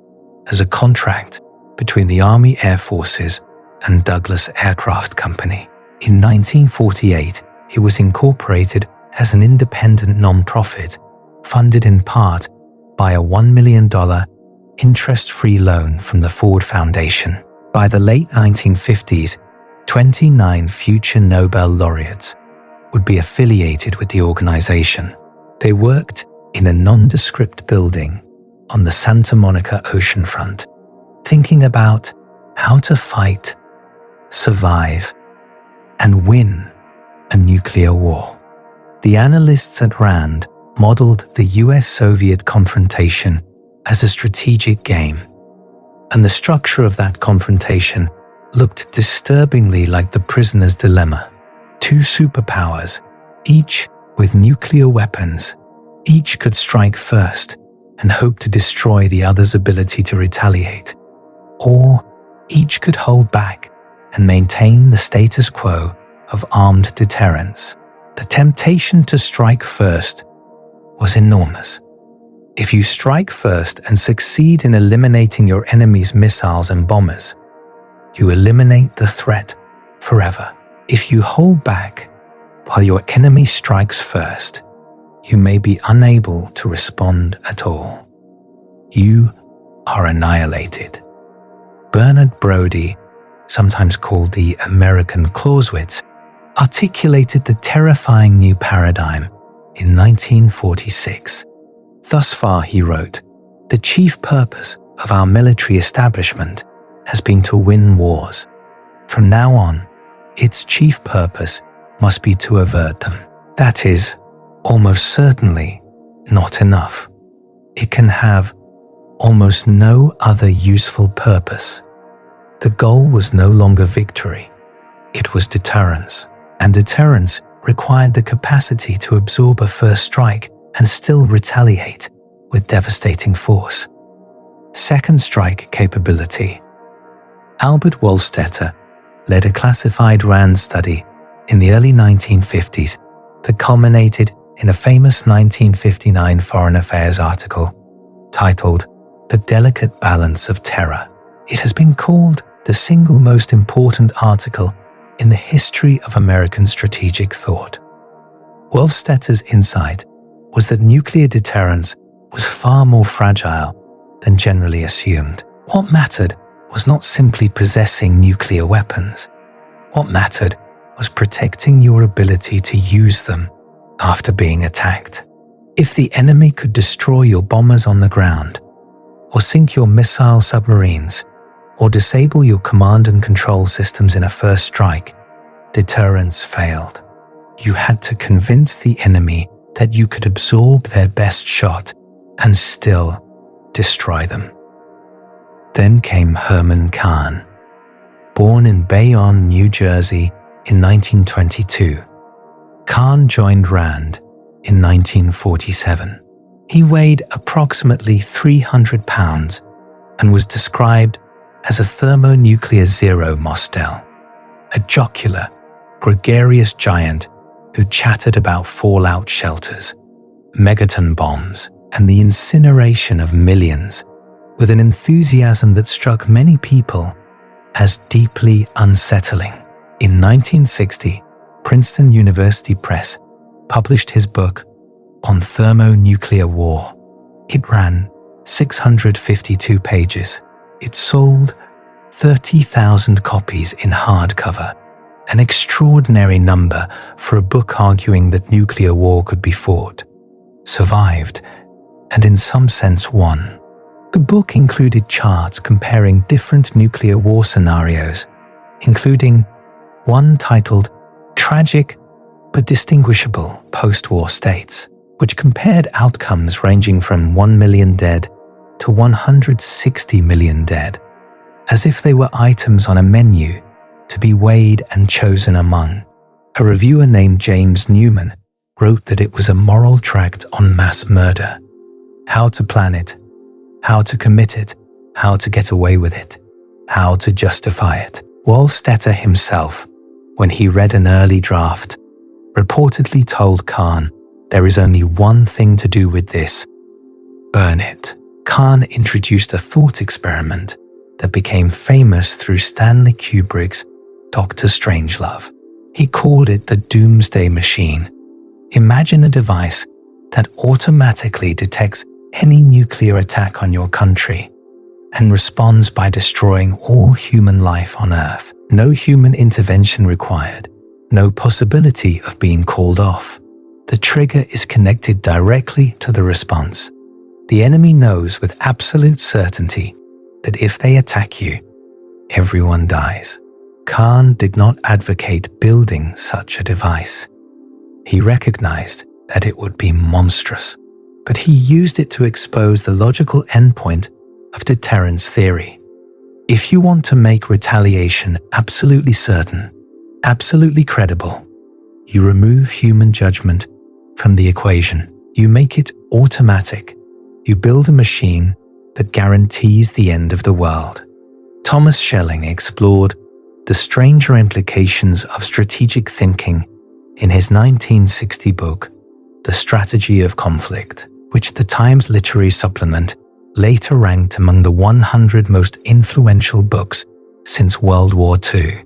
as a contract between the Army Air Forces and Douglas Aircraft Company. In 1948, it was incorporated as an independent non-profit, funded in part by a $1 million interest-free loan from the Ford Foundation. By the late 1950s, 29 future Nobel laureates would be affiliated with the organization. They worked in a nondescript building on the Santa Monica oceanfront, thinking about how to fight, survive, and win a nuclear war. The analysts at Rand modeled the US-Soviet confrontation as a strategic game, and the structure of that confrontation looked disturbingly like the prisoner's dilemma. Two superpowers, each with nuclear weapons, each could strike first and hope to destroy the other's ability to retaliate, or each could hold back and maintain the status quo of armed deterrence. The temptation to strike first was enormous. If you strike first and succeed in eliminating your enemy's missiles and bombers, you eliminate the threat forever. If you hold back while your enemy strikes first, you may be unable to respond at all. You are annihilated. Bernard Brodie, sometimes called the American Clausewitz, articulated the terrifying new paradigm in 1946. Thus far, he wrote, the chief purpose of our military establishment has been to win wars. From now on, its chief purpose must be to avert them. That is almost certainly not enough. It can have almost no other useful purpose. The goal was no longer victory. It was deterrence. And deterrence required the capacity to absorb a first strike and still retaliate with devastating force. Second strike capability. Albert Wohlstetter led a classified Rand study in the early 1950s that culminated in a famous 1959 Foreign Affairs article titled The Delicate Balance of Terror. It has been called the single most important article in the history of American strategic thought. Wohlstetter's insight was that nuclear deterrence was far more fragile than generally assumed. What mattered was not simply possessing nuclear weapons. What mattered was protecting your ability to use them after being attacked. If the enemy could destroy your bombers on the ground, or sink your missile submarines, or disable your command and control systems in a first strike, deterrence failed. You had to convince the enemy that you could absorb their best shot and still destroy them. Then came Herman Kahn. Born in Bayonne, New Jersey in 1922, Kahn joined Rand in 1947. He weighed approximately 300 pounds and was described as a thermonuclear zero Mostel, a jocular, gregarious giant who chattered about fallout shelters, megaton bombs, and the incineration of millions with an enthusiasm that struck many people as deeply unsettling. In 1960, Princeton University Press published his book on thermonuclear war. It ran 652 pages. It sold 30,000 copies in hardcover, an extraordinary number for a book arguing that nuclear war could be fought, survived, and in some sense won. The book included charts comparing different nuclear war scenarios, including one titled Tragic but Distinguishable Post-War States, which compared outcomes ranging from 1 million dead to 160 million dead, as if they were items on a menu to be weighed and chosen among. A reviewer named James Newman wrote that it was a moral tract on mass murder, how to plan it, how to commit it, how to get away with it, how to justify it. Wohlstetter himself, when he read an early draft, reportedly told Kahn There is only one thing to do with this: burn it. Khan introduced a thought experiment that became famous through Stanley Kubrick's Dr. Strangelove. He called it the Doomsday Machine. Imagine a device that automatically detects any nuclear attack on your country and responds by destroying all human life on Earth. No human intervention required, no possibility of being called off. The trigger is connected directly to the response. The enemy knows with absolute certainty that if they attack you, everyone dies. Khan did not advocate building such a device. He recognized that it would be monstrous, but he used it to expose the logical endpoint of deterrence theory. If you want to make retaliation absolutely certain, absolutely credible, you remove human judgment from the equation. You make it automatic. You build a machine that guarantees the end of the world. Thomas Schelling explored the stranger implications of strategic thinking in his 1960 book, The Strategy of Conflict, which the Times Literary Supplement later ranked among the 100 most influential books since World War II.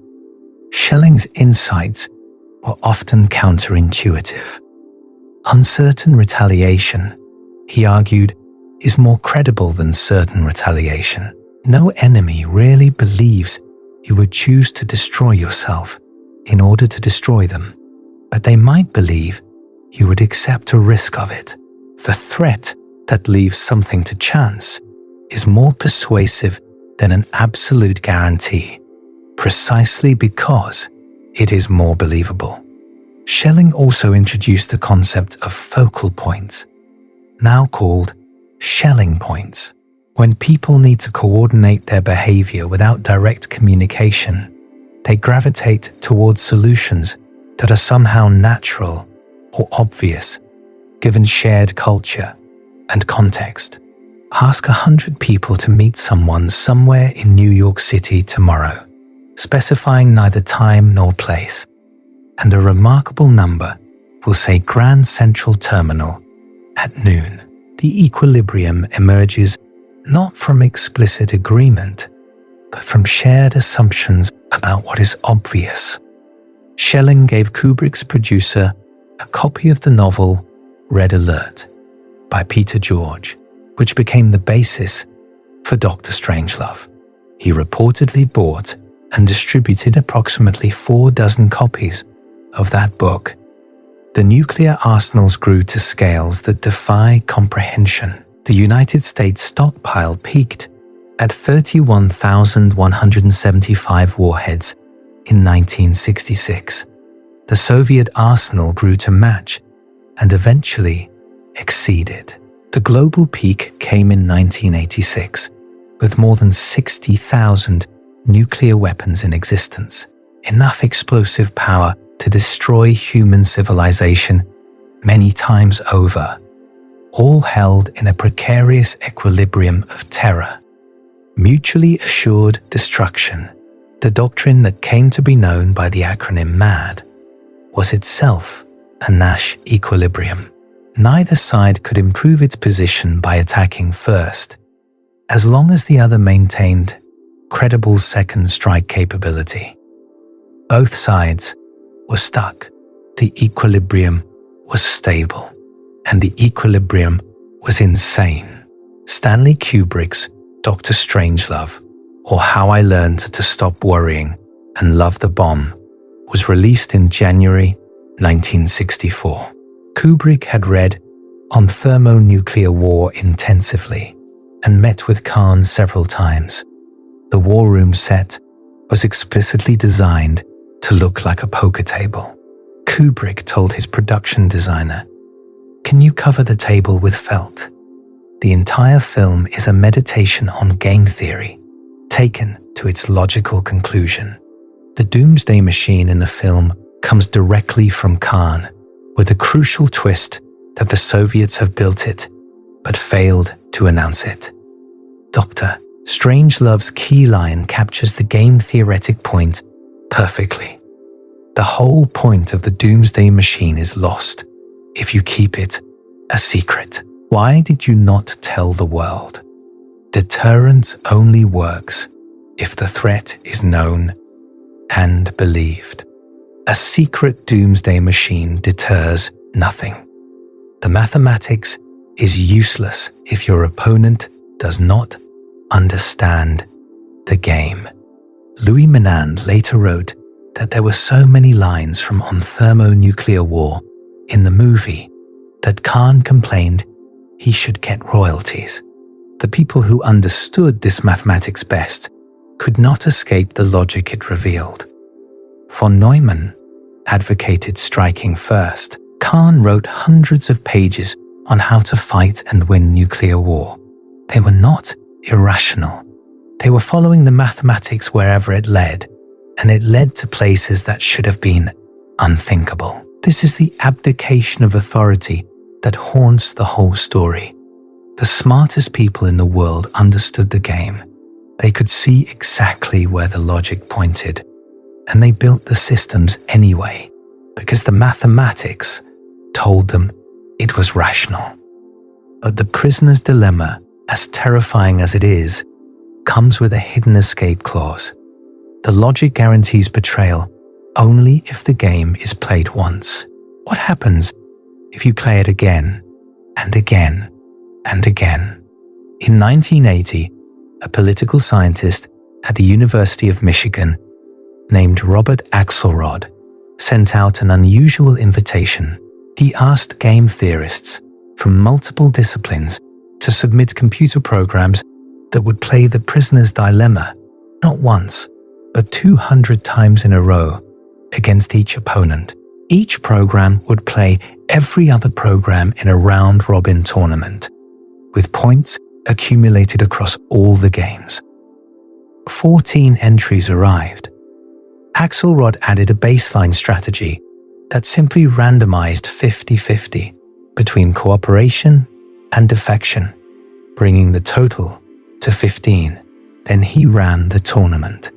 Schelling's insights were often counterintuitive. Uncertain retaliation, he argued, is more credible than certain retaliation. No enemy really believes you would choose to destroy yourself in order to destroy them, but they might believe you would accept a risk of it. The threat that leaves something to chance is more persuasive than an absolute guarantee, precisely because it is more believable. Schelling also introduced the concept of focal points, now called Schelling points. When people need to coordinate their behavior without direct communication, they gravitate towards solutions that are somehow natural or obvious, given shared culture and context. Ask 100 people to meet someone somewhere in New York City tomorrow, specifying neither time nor place, and a remarkable number will say Grand Central Terminal at noon. The equilibrium emerges not from explicit agreement, but from shared assumptions about what is obvious. Schelling gave Kubrick's producer a copy of the novel Red Alert by Peter George, which became the basis for Dr. Strangelove. He reportedly bought and distributed approximately 4 dozen copies of that book. The nuclear arsenals grew to scales that defy comprehension. The United States stockpile peaked at 31,175 warheads in 1966. The Soviet arsenal grew to match and eventually exceeded. The global peak came in 1986, with more than 60,000 nuclear weapons in existence, enough explosive power to destroy human civilization many times over, all held in a precarious equilibrium of terror. Mutually assured destruction, the doctrine that came to be known by the acronym MAD, was itself a Nash equilibrium. Neither side could improve its position by attacking first, as long as the other maintained credible second strike capability. Both sides were stuck. The equilibrium was stable, and the equilibrium was insane. Stanley Kubrick's Dr. Strangelove, or How I Learned to Stop Worrying and Love the Bomb, was released in January 1964. Kubrick had read on thermonuclear war intensively and met with Khan several times. The war room set was explicitly designed to look like a poker table. Kubrick told his production designer, "Can you cover the table with felt?" The entire film is a meditation on game theory, taken to its logical conclusion. The Doomsday Machine in the film comes directly from Khan, with a crucial twist that the Soviets have built it, but failed to announce it. Dr. Strangelove's key line captures the game theoretic point perfectly. The whole point of the Doomsday Machine is lost if you keep it a secret? Why did you not tell the world? Deterrence only works if the threat is known and believed. A secret doomsday machine deters nothing. The mathematics is useless if your opponent does not understand the game. Louis Menand later wrote that there were so many lines from On Thermonuclear War in the movie that Khan complained he should get royalties. The people who understood this mathematics best could not escape the logic it revealed. Von Neumann advocated striking first. Khan wrote hundreds of pages on how to fight and win nuclear war. They were not irrational. They were following the mathematics wherever it led, and it led to places that should have been unthinkable. This is the abdication of authority that haunts the whole story. The smartest people in the world understood the game. They could see exactly where the logic pointed, and they built the systems anyway, because the mathematics told them it was rational. But the prisoner's dilemma, as terrifying as it is, comes with a hidden escape clause. The logic guarantees betrayal only if the game is played once. What happens if you play it again and again and again? In 1980, a political scientist at the University of Michigan named Robert Axelrod sent out an unusual invitation. He asked game theorists from multiple disciplines to submit computer programs that would play the prisoner's dilemma not once, but 200 times in a row against each opponent. Each program would play every other program in a round-robin tournament, with points accumulated across all the games. 14 entries arrived. Axelrod added a baseline strategy that simply randomized 50-50 between cooperation and defection, bringing the total to 15. Then he ran the tournament.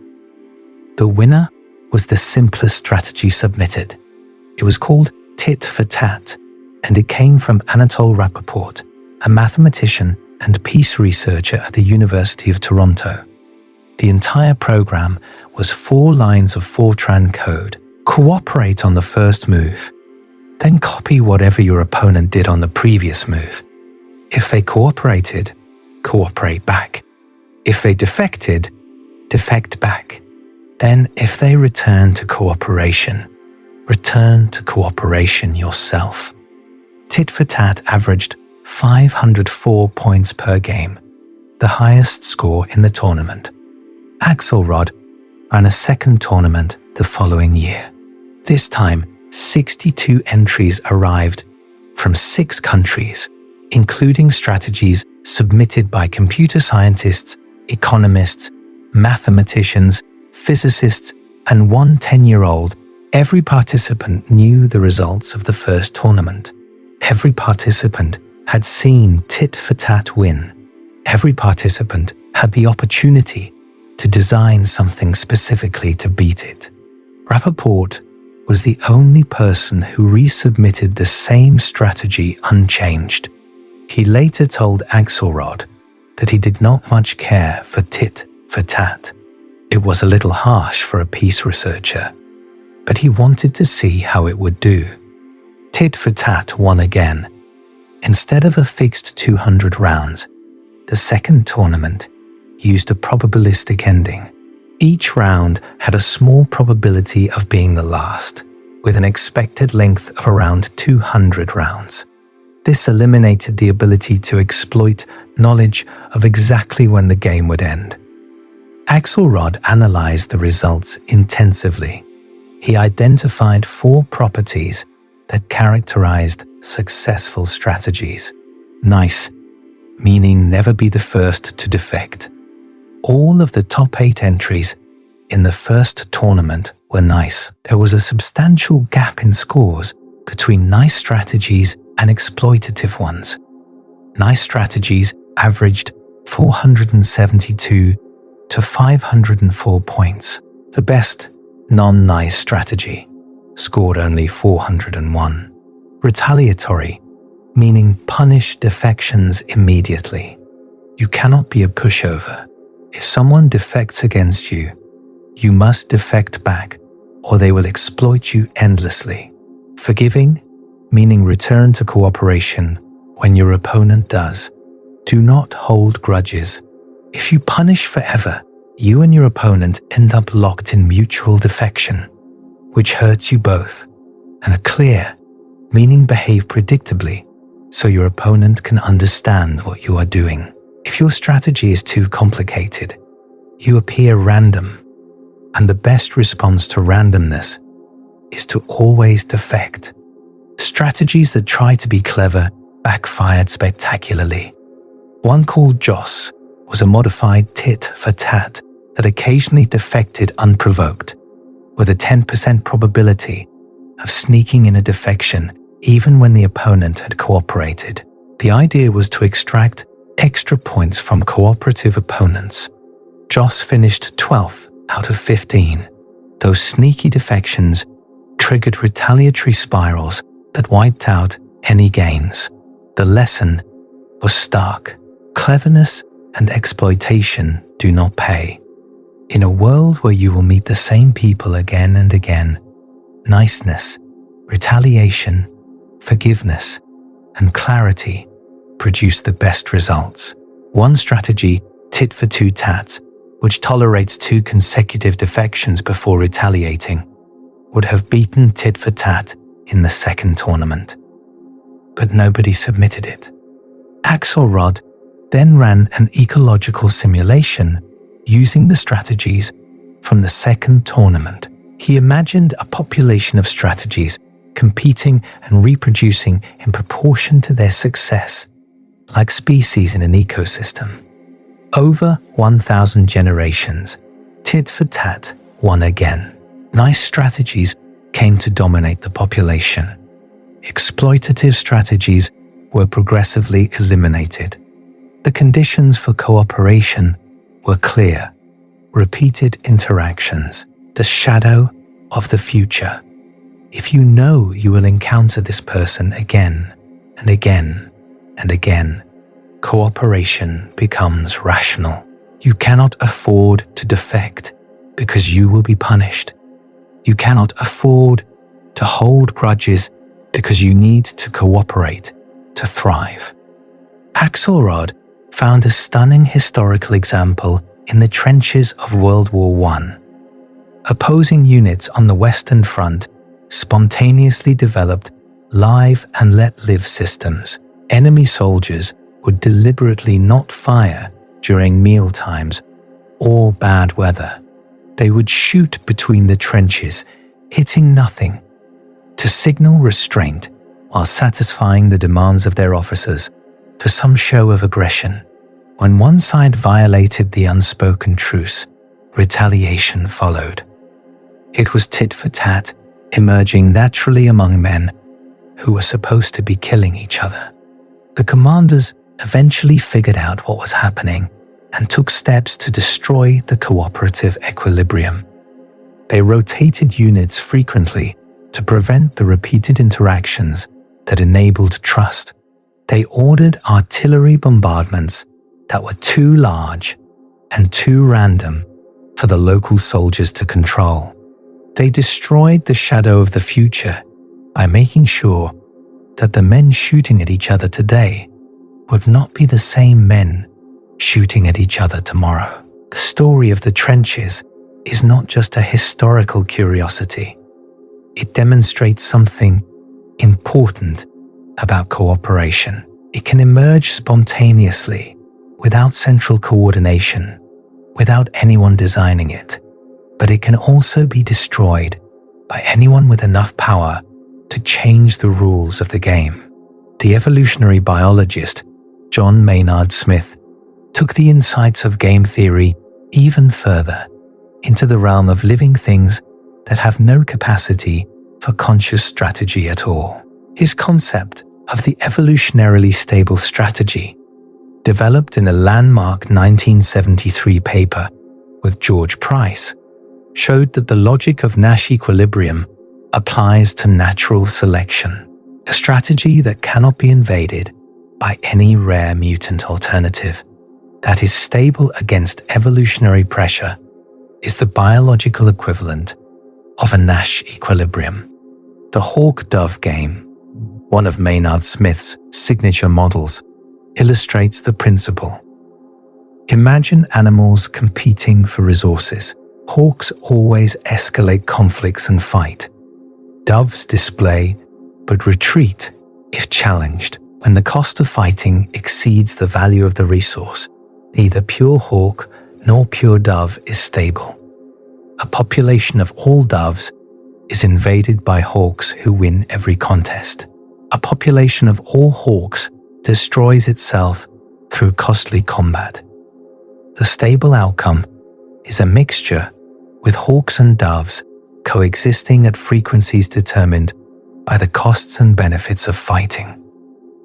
The winner was the simplest strategy submitted. It was called tit for tat, and it came from Anatole Rappaport, a mathematician and peace researcher at the University of Toronto. The entire program was 4 lines of Fortran code. Cooperate on the first move, then copy whatever your opponent did on the previous move. If they cooperated, cooperate back. If they defected, defect back. Then if they return to cooperation yourself. Tit for tat averaged 504 points per game, the highest score in the tournament. Axelrod ran a second tournament the following year. This time, 62 entries arrived from 6 countries, including strategies submitted by computer scientists, economists, mathematicians, physicists, and one 10-year-old. Every participant knew the results of the first tournament. Every participant had seen tit for tat win. Every participant had the opportunity to design something specifically to beat it. Rappaport was the only person who resubmitted the same strategy unchanged. He later told Axelrod that he did not much care for tit for tat. It was a little harsh for a peace researcher, but he wanted to see how it would do. Tit for tat won again. Instead of a fixed 200 rounds, the second tournament used a probabilistic ending. Each round had a small probability of being the last, with an expected length of around 200 rounds. This eliminated the ability to exploit knowledge of exactly when the game would end. Axelrod analyzed the results intensively. He identified 4 properties that characterized successful strategies. Nice, meaning never be the first to defect. All of the top 8 entries in the first tournament were nice. There was a substantial gap in scores between nice strategies and exploitative ones. Nice strategies averaged 472 to 504 points. The best non-nice strategy scored only 401. Retaliatory, meaning punish defections immediately. You cannot be a pushover. If someone defects against you, you must defect back, or they will exploit you endlessly. Forgiving, meaning return to cooperation when your opponent does. Do not hold grudges. If you punish forever, you and your opponent end up locked in mutual defection, which hurts you both. And clear, meaning behave predictably, so your opponent can understand what you are doing. If your strategy is too complicated, you appear random, and the best response to randomness is to always defect. Strategies that try to be clever backfired spectacularly. One called Joss was a modified tit for tat that occasionally defected unprovoked, with a 10% probability of sneaking in a defection even when the opponent had cooperated. The idea was to extract extra points from cooperative opponents. Joss finished 12th out of 15. Those sneaky defections triggered retaliatory spirals that wiped out any gains. The lesson was stark. Cleverness and exploitation do not pay. In a world where you will meet the same people again and again, niceness, retaliation, forgiveness, and clarity produce the best results. One strategy, tit for two tats, which tolerates 2 consecutive defections before retaliating, would have beaten tit for tat in the second tournament. But nobody submitted it. Axelrod then ran an ecological simulation using the strategies from the second tournament. He imagined a population of strategies competing and reproducing in proportion to their success, like species in an ecosystem. Over 1,000 generations, tit for tat won again. Nice strategies came to dominate the population. Exploitative strategies were progressively eliminated. The conditions for cooperation were clear. Repeated interactions, the shadow of the future. If you know you will encounter this person again and again and again, cooperation becomes rational. You cannot afford to defect because you will be punished. You cannot afford to hold grudges because you need to cooperate to thrive. Axelrod found a stunning historical example in the trenches of World War I. Opposing units on the Western Front spontaneously developed live and let live systems. Enemy soldiers would deliberately not fire during meal times or bad weather. They would shoot between the trenches, hitting nothing, to signal restraint while satisfying the demands of their officers for some show of aggression. When one side violated the unspoken truce, retaliation followed. It was tit for tat, emerging naturally among men who were supposed to be killing each other. The commanders eventually figured out what was happening and took steps to destroy the cooperative equilibrium. They rotated units frequently to prevent the repeated interactions that enabled trust. They ordered artillery bombardments that were too large and too random for the local soldiers to control. They destroyed the shadow of the future by making sure that the men shooting at each other today would not be the same men shooting at each other tomorrow. The story of the trenches is not just a historical curiosity. It demonstrates something important about cooperation. It can emerge spontaneously, without central coordination, without anyone designing it. But it can also be destroyed by anyone with enough power to change the rules of the game. The evolutionary biologist John Maynard Smith took the insights of game theory even further into the realm of living things that have no capacity for conscious strategy at all. His concept of the evolutionarily stable strategy, developed in a landmark 1973 paper with George Price, showed that the logic of Nash Equilibrium applies to natural selection. a strategy that cannot be invaded by any rare mutant alternative, that is stable against evolutionary pressure, is the biological equivalent of a Nash equilibrium. The hawk-dove game, one of Maynard Smith's signature models, illustrates the principle. Imagine animals competing for resources. Hawks always escalate conflicts and fight. Doves display but retreat if challenged. When the cost of fighting exceeds the value of the resource, neither pure hawk nor pure dove is stable. A population of all doves is invaded by hawks who win every contest. A population of all hawks destroys itself through costly combat. The stable outcome is a mixture with hawks and doves coexisting at frequencies determined by the costs and benefits of fighting.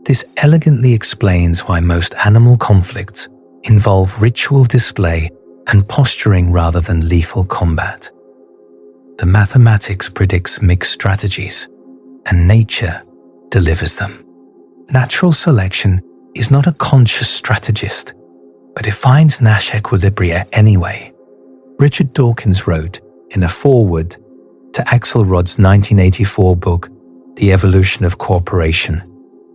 This elegantly explains why most animal conflicts involve ritual display and posturing rather than lethal combat. The mathematics predicts mixed strategies, and nature delivers them. Natural selection is not a conscious strategist, but it finds Nash equilibria anyway. Richard Dawkins wrote in a foreword to Axelrod's 1984 book, The Evolution of Cooperation,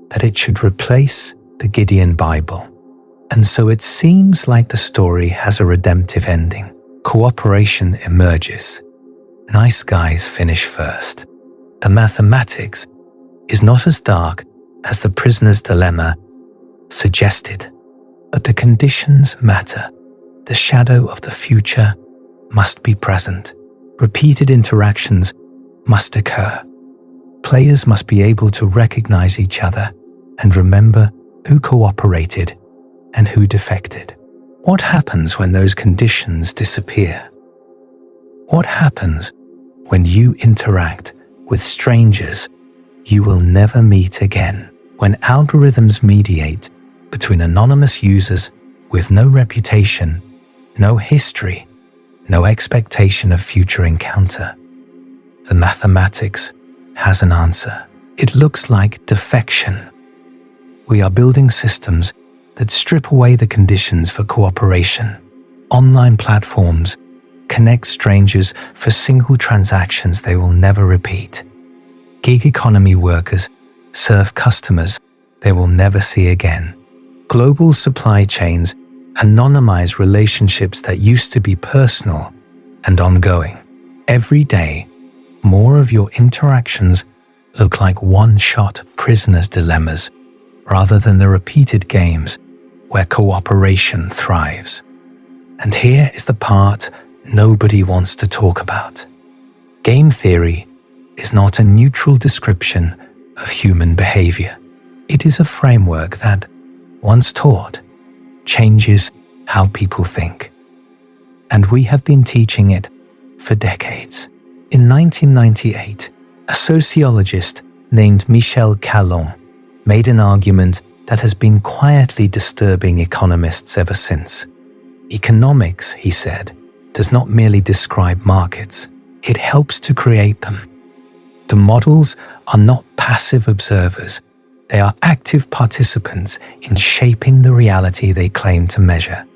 that it should replace the Gideon Bible. And so it seems like the story has a redemptive ending. Cooperation emerges. Nice guys finish first. The mathematics is not as dark as the prisoner's dilemma suggested, but the conditions matter. The shadow of the future must be present. Repeated interactions must occur. Players must be able to recognize each other and remember who cooperated and who defected. What happens when those conditions disappear? What happens when you interact with strangers you will never meet again? When algorithms mediate between anonymous users with no reputation, no history, no expectation of future encounter? The mathematics has an answer. It looks like defection. We are building systems that strip away the conditions for cooperation. Online platforms connect strangers for single transactions they will never repeat. Gig economy workers serve customers they will never see again. Global supply chains anonymize relationships that used to be personal and ongoing. Every day, more of your interactions look like one-shot prisoner's dilemmas rather than the repeated games where cooperation thrives. And here is the part nobody wants to talk about. Game theory is not a neutral description of human behavior. It is a framework that, once taught, changes how people think. And we have been teaching it for decades. In 1998, a sociologist named Michel Calon made an argument that has been quietly disturbing economists ever since. Economics, he said, does not merely describe markets, it helps to create them. The models are not passive observers, they are active participants in shaping the reality they claim to measure.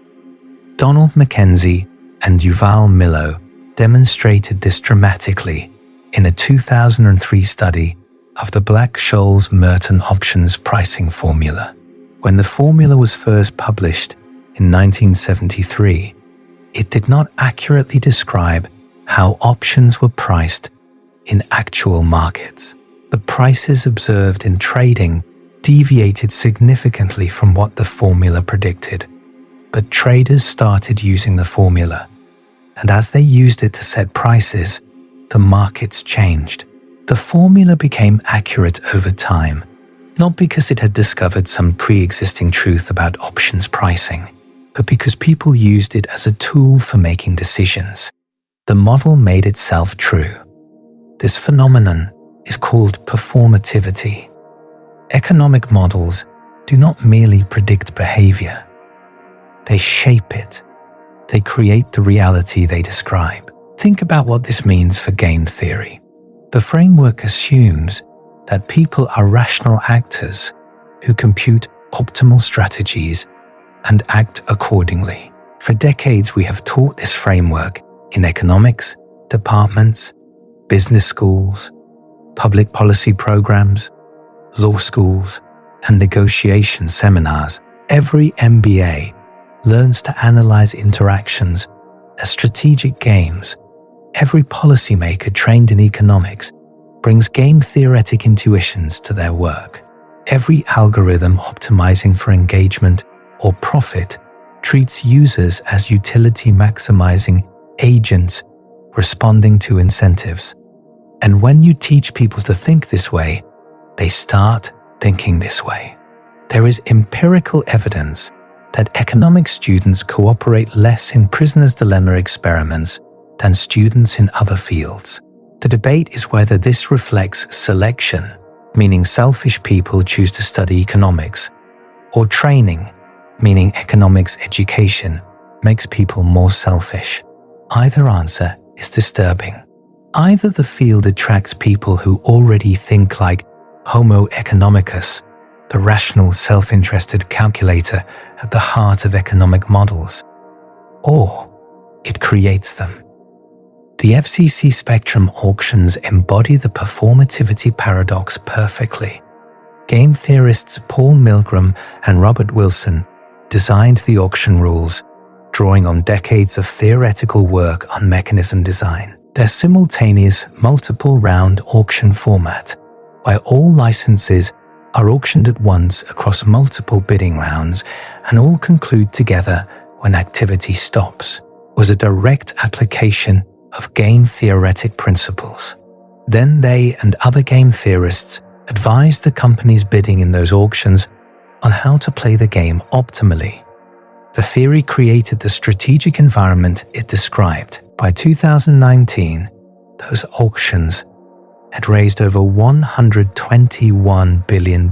Donald Mackenzie and Yuval Milo demonstrated this dramatically in a 2003 study of the Black-Scholes-Merton auctions pricing formula. When the formula was first published in 1973, it did not accurately describe how options were priced in actual markets. The prices observed in trading deviated significantly from what the formula predicted, but traders started using the formula, and as they used it to set prices, the markets changed. The formula became accurate over time, not because it had discovered some pre-existing truth about options pricing, but because people used it as a tool for making decisions. The model made itself true. This phenomenon is called performativity. Economic models do not merely predict behavior. They shape it. They create the reality they describe. Think about what this means for game theory. The framework assumes that people are rational actors who compute optimal strategies and act accordingly. For decades, we have taught this framework in economics departments, business schools, public policy programs, law schools, and negotiation seminars. Every MBA learns to analyze interactions as strategic games. Every policymaker trained in economics brings game-theoretic intuitions to their work. Every algorithm optimizing for engagement or profit treats users as utility-maximizing agents responding to incentives. And when you teach people to think this way, they start thinking this way. There is empirical evidence that economics students cooperate less in prisoner's dilemma experiments than students in other fields. The debate is whether this reflects selection, meaning selfish people choose to study economics, or training, meaning economics education makes people more selfish. Either answer is disturbing. Either the field attracts people who already think like Homo economicus, the rational, self-interested calculator at the heart of economic models, or it creates them. The FCC spectrum auctions embody the performativity paradox perfectly. Game theorists Paul Milgram and Robert Wilson designed the auction rules, drawing on decades of theoretical work on mechanism design. Their simultaneous multiple-round auction format, where all licenses are auctioned at once across multiple bidding rounds and all conclude together when activity stops, was a direct application of game-theoretic principles. Then they and other game theorists advised the companies bidding in those auctions on how to play the game optimally. The theory created the strategic environment it described. By 2019, those auctions had raised over $121 billion.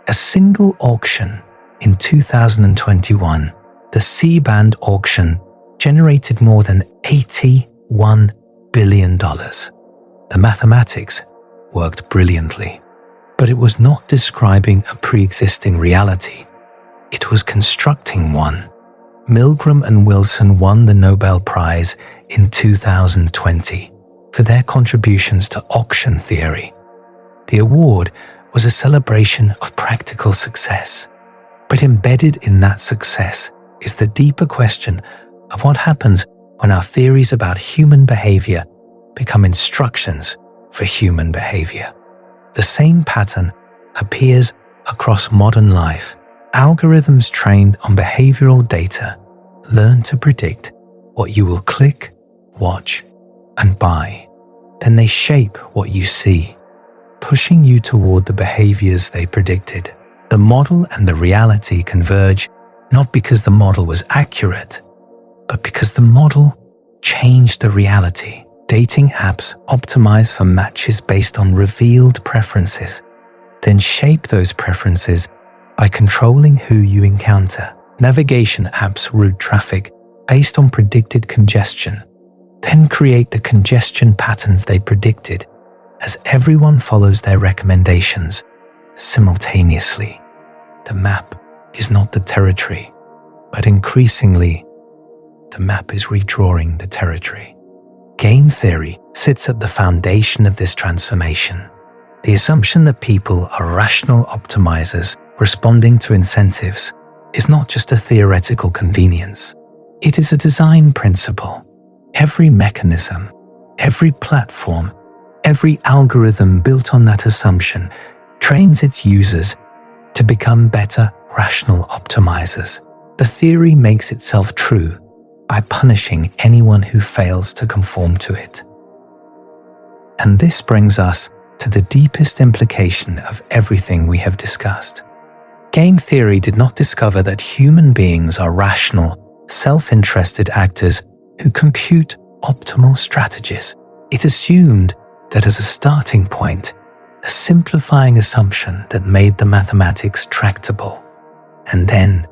A single auction in 2021, the C-band auction, generated more than $81 billion. The mathematics worked brilliantly, but it was not describing a pre-existing reality. It was constructing one. Milgram and Wilson won the Nobel Prize in 2020 for their contributions to auction theory. The award was a celebration of practical success, but embedded in that success is the deeper question of what happens when our theories about human behavior become instructions for human behavior. The same pattern appears across modern life. Algorithms trained on behavioral data learn to predict what you will click, watch, and buy. Then they shape what you see, pushing you toward the behaviors they predicted. The model and the reality converge not because the model was accurate, but because the model changed the reality. Dating apps optimize for matches based on revealed preferences, then shape those preferences by controlling who you encounter. Navigation apps route traffic based on predicted congestion, then create the congestion patterns they predicted as everyone follows their recommendations simultaneously. The map is not the territory, but increasingly, the map is redrawing the territory. Game theory sits at the foundation of this transformation. The assumption that people are rational optimizers responding to incentives is not just a theoretical convenience. It is a design principle. Every mechanism, every platform, every algorithm built on that assumption trains its users to become better rational optimizers. The theory makes itself true by punishing anyone who fails to conform to it. And this brings us to the deepest implication of everything we have discussed. Game theory did not discover that human beings are rational, self-interested actors who compute optimal strategies. It assumed that as a starting point, a simplifying assumption that made the mathematics tractable. And then,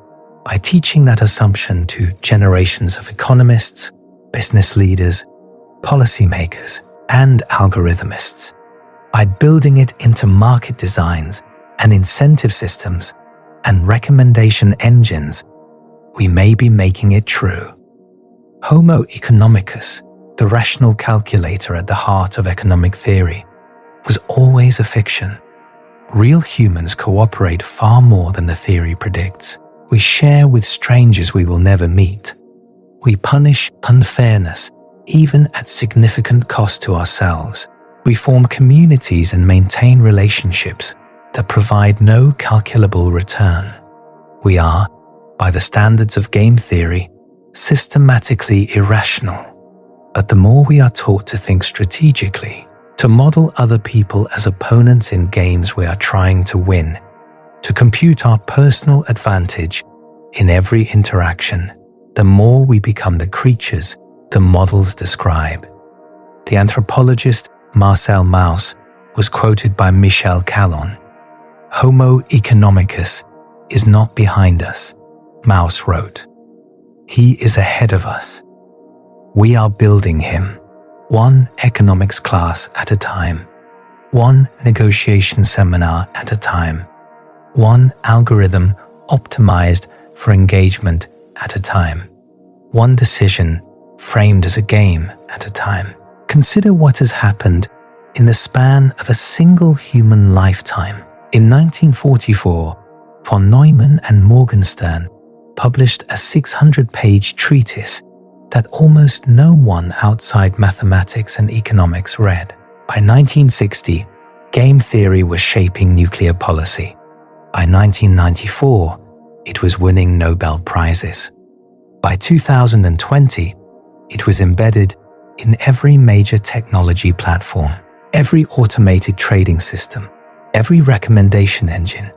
by teaching that assumption to generations of economists, business leaders, policymakers, and algorithmists, by building it into market designs and incentive systems and recommendation engines, we may be making it true. Homo economicus, the rational calculator at the heart of economic theory, was always a fiction. Real humans cooperate far more than the theory predicts. We share with strangers we will never meet. We punish unfairness, even at significant cost to ourselves. We form communities and maintain relationships that provide no calculable return. We are, by the standards of game theory, systematically irrational. But the more we are taught to think strategically, to model other people as opponents in games we are trying to win, to compute our personal advantage in every interaction, the more we become the creatures the models describe. The anthropologist Marcel Mauss was quoted by Michel Calon. "Homo economicus is not behind us," Mauss wrote. "He is ahead of us. We are building him, one economics class at a time, one negotiation seminar at a time, one algorithm optimized for engagement at a time, one decision framed as a game at a time." Consider what has happened in the span of a single human lifetime. In 1944, von Neumann and Morgenstern published a 600-page treatise that almost no one outside mathematics and economics read. By 1960, game theory was shaping nuclear policy. By 1994, it was winning Nobel Prizes. By 2020, it was embedded in every major technology platform, every automated trading system, every recommendation engine,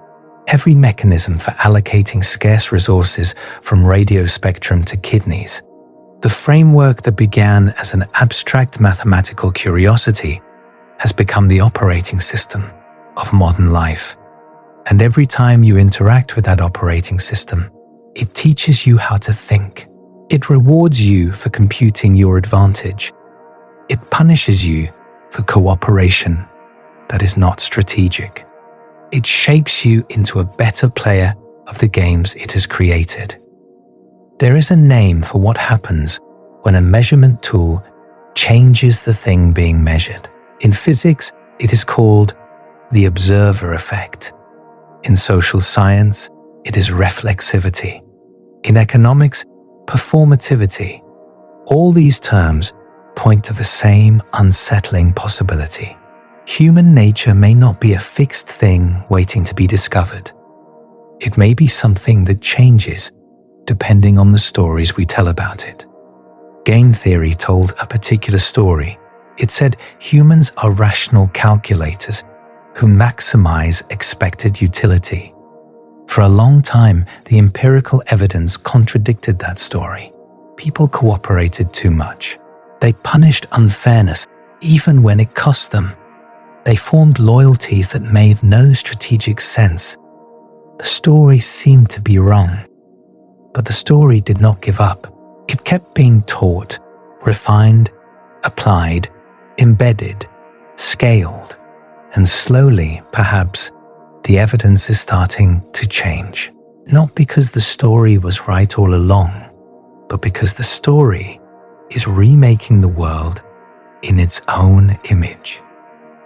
every mechanism for allocating scarce resources from radio spectrum to kidneys. The framework that began as an abstract mathematical curiosity has become the operating system of modern life. And every time you interact with that operating system, it teaches you how to think. It rewards you for computing your advantage. It punishes you for cooperation that is not strategic. It shapes you into a better player of the games it has created. There is a name for what happens when a measurement tool changes the thing being measured. In physics, it is called the observer effect. In social science, it is reflexivity. In economics, performativity. All these terms point to the same unsettling possibility. Human nature may not be a fixed thing waiting to be discovered. It may be something that changes depending on the stories we tell about it. Game theory told a particular story. It said humans are rational calculators who maximize expected utility. For a long time, the empirical evidence contradicted that story. People cooperated too much. They punished unfairness even when it cost them. They formed loyalties that made no strategic sense. The story seemed to be wrong. But the story did not give up. It kept being taught, refined, applied, embedded, scaled, and slowly, perhaps, the evidence is starting to change. Not because the story was right all along, but because the story is remaking the world in its own image.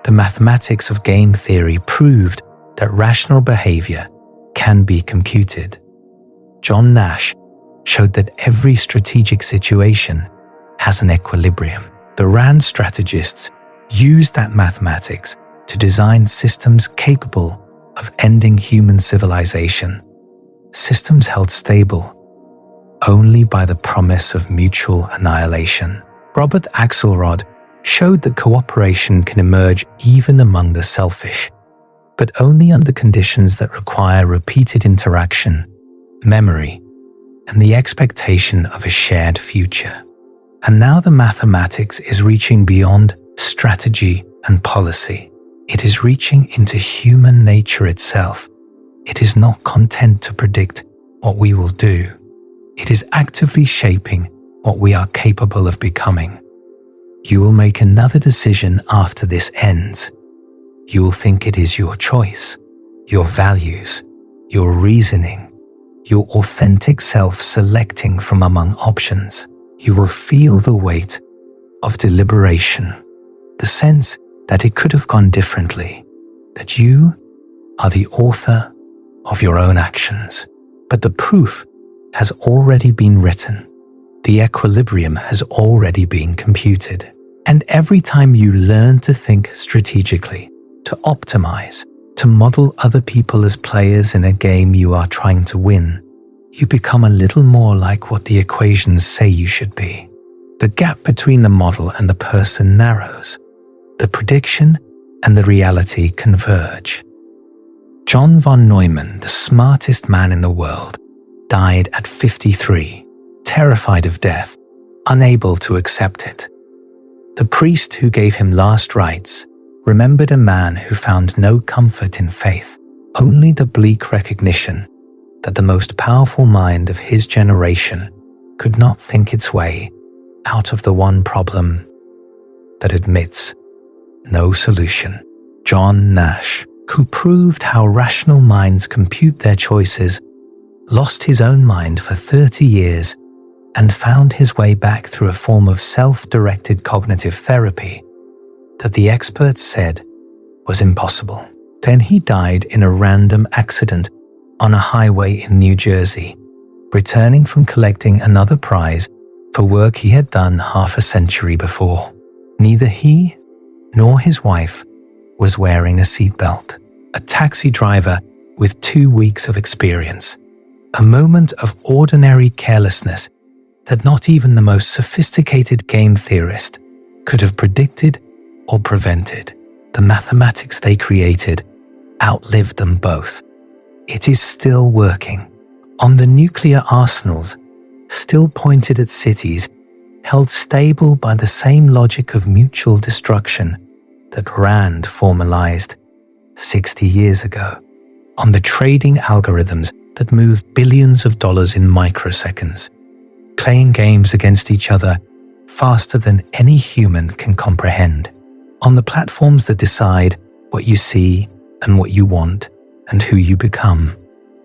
The mathematics of game theory proved that rational behavior can be computed. John Nash showed that every strategic situation has an equilibrium. The RAND strategists used that mathematics to design systems capable of ending human civilization, systems held stable only by the promise of mutual annihilation. Robert Axelrod showed that cooperation can emerge even among the selfish, but only under conditions that require repeated interaction, memory, and the expectation of a shared future. And now the mathematics is reaching beyond strategy and policy. It is reaching into human nature itself. It is not content to predict what we will do. It is actively shaping what we are capable of becoming. You will make another decision after this ends. You will think it is your choice, your values, your reasoning, your authentic self selecting from among options. You will feel the weight of deliberation, the sense that it could have gone differently, that you are the author of your own actions. But the proof has already been written. The equilibrium has already been computed. And every time you learn to think strategically, to optimize, to model other people as players in a game you are trying to win, you become a little more like what the equations say you should be. The gap between the model and the person narrows. The prediction and the reality converge. John von Neumann, the smartest man in the world, died at 53, terrified of death, unable to accept it. The priest who gave him last rites remembered a man who found no comfort in faith, only the bleak recognition that the most powerful mind of his generation could not think its way out of the one problem that admits no solution. John Nash, who proved how rational minds compute their choices, lost his own mind for 30 years and found his way back through a form of self-directed cognitive therapy that the experts said was impossible. Then he died in a random accident on a highway in New Jersey, returning from collecting another prize for work he had done half a century before. Neither he nor his wife was wearing a seatbelt. A taxi driver with 2 weeks of experience. A moment of ordinary carelessness that not even the most sophisticated game theorist could have predicted or prevented. The mathematics they created outlived them both. It is still working. On the nuclear arsenals, still pointed at cities, held stable by the same logic of mutual destruction that Rand formalized 60 years ago. On the trading algorithms that move billions of dollars in microseconds, playing games against each other faster than any human can comprehend. On the platforms that decide what you see and what you want and who you become.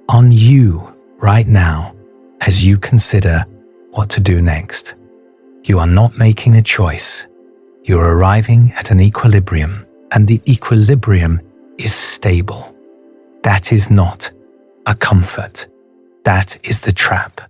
On you right now as you consider what to do next. You are not making a choice. You are arriving at an equilibrium, and the equilibrium is stable. That is not a comfort. That is the trap.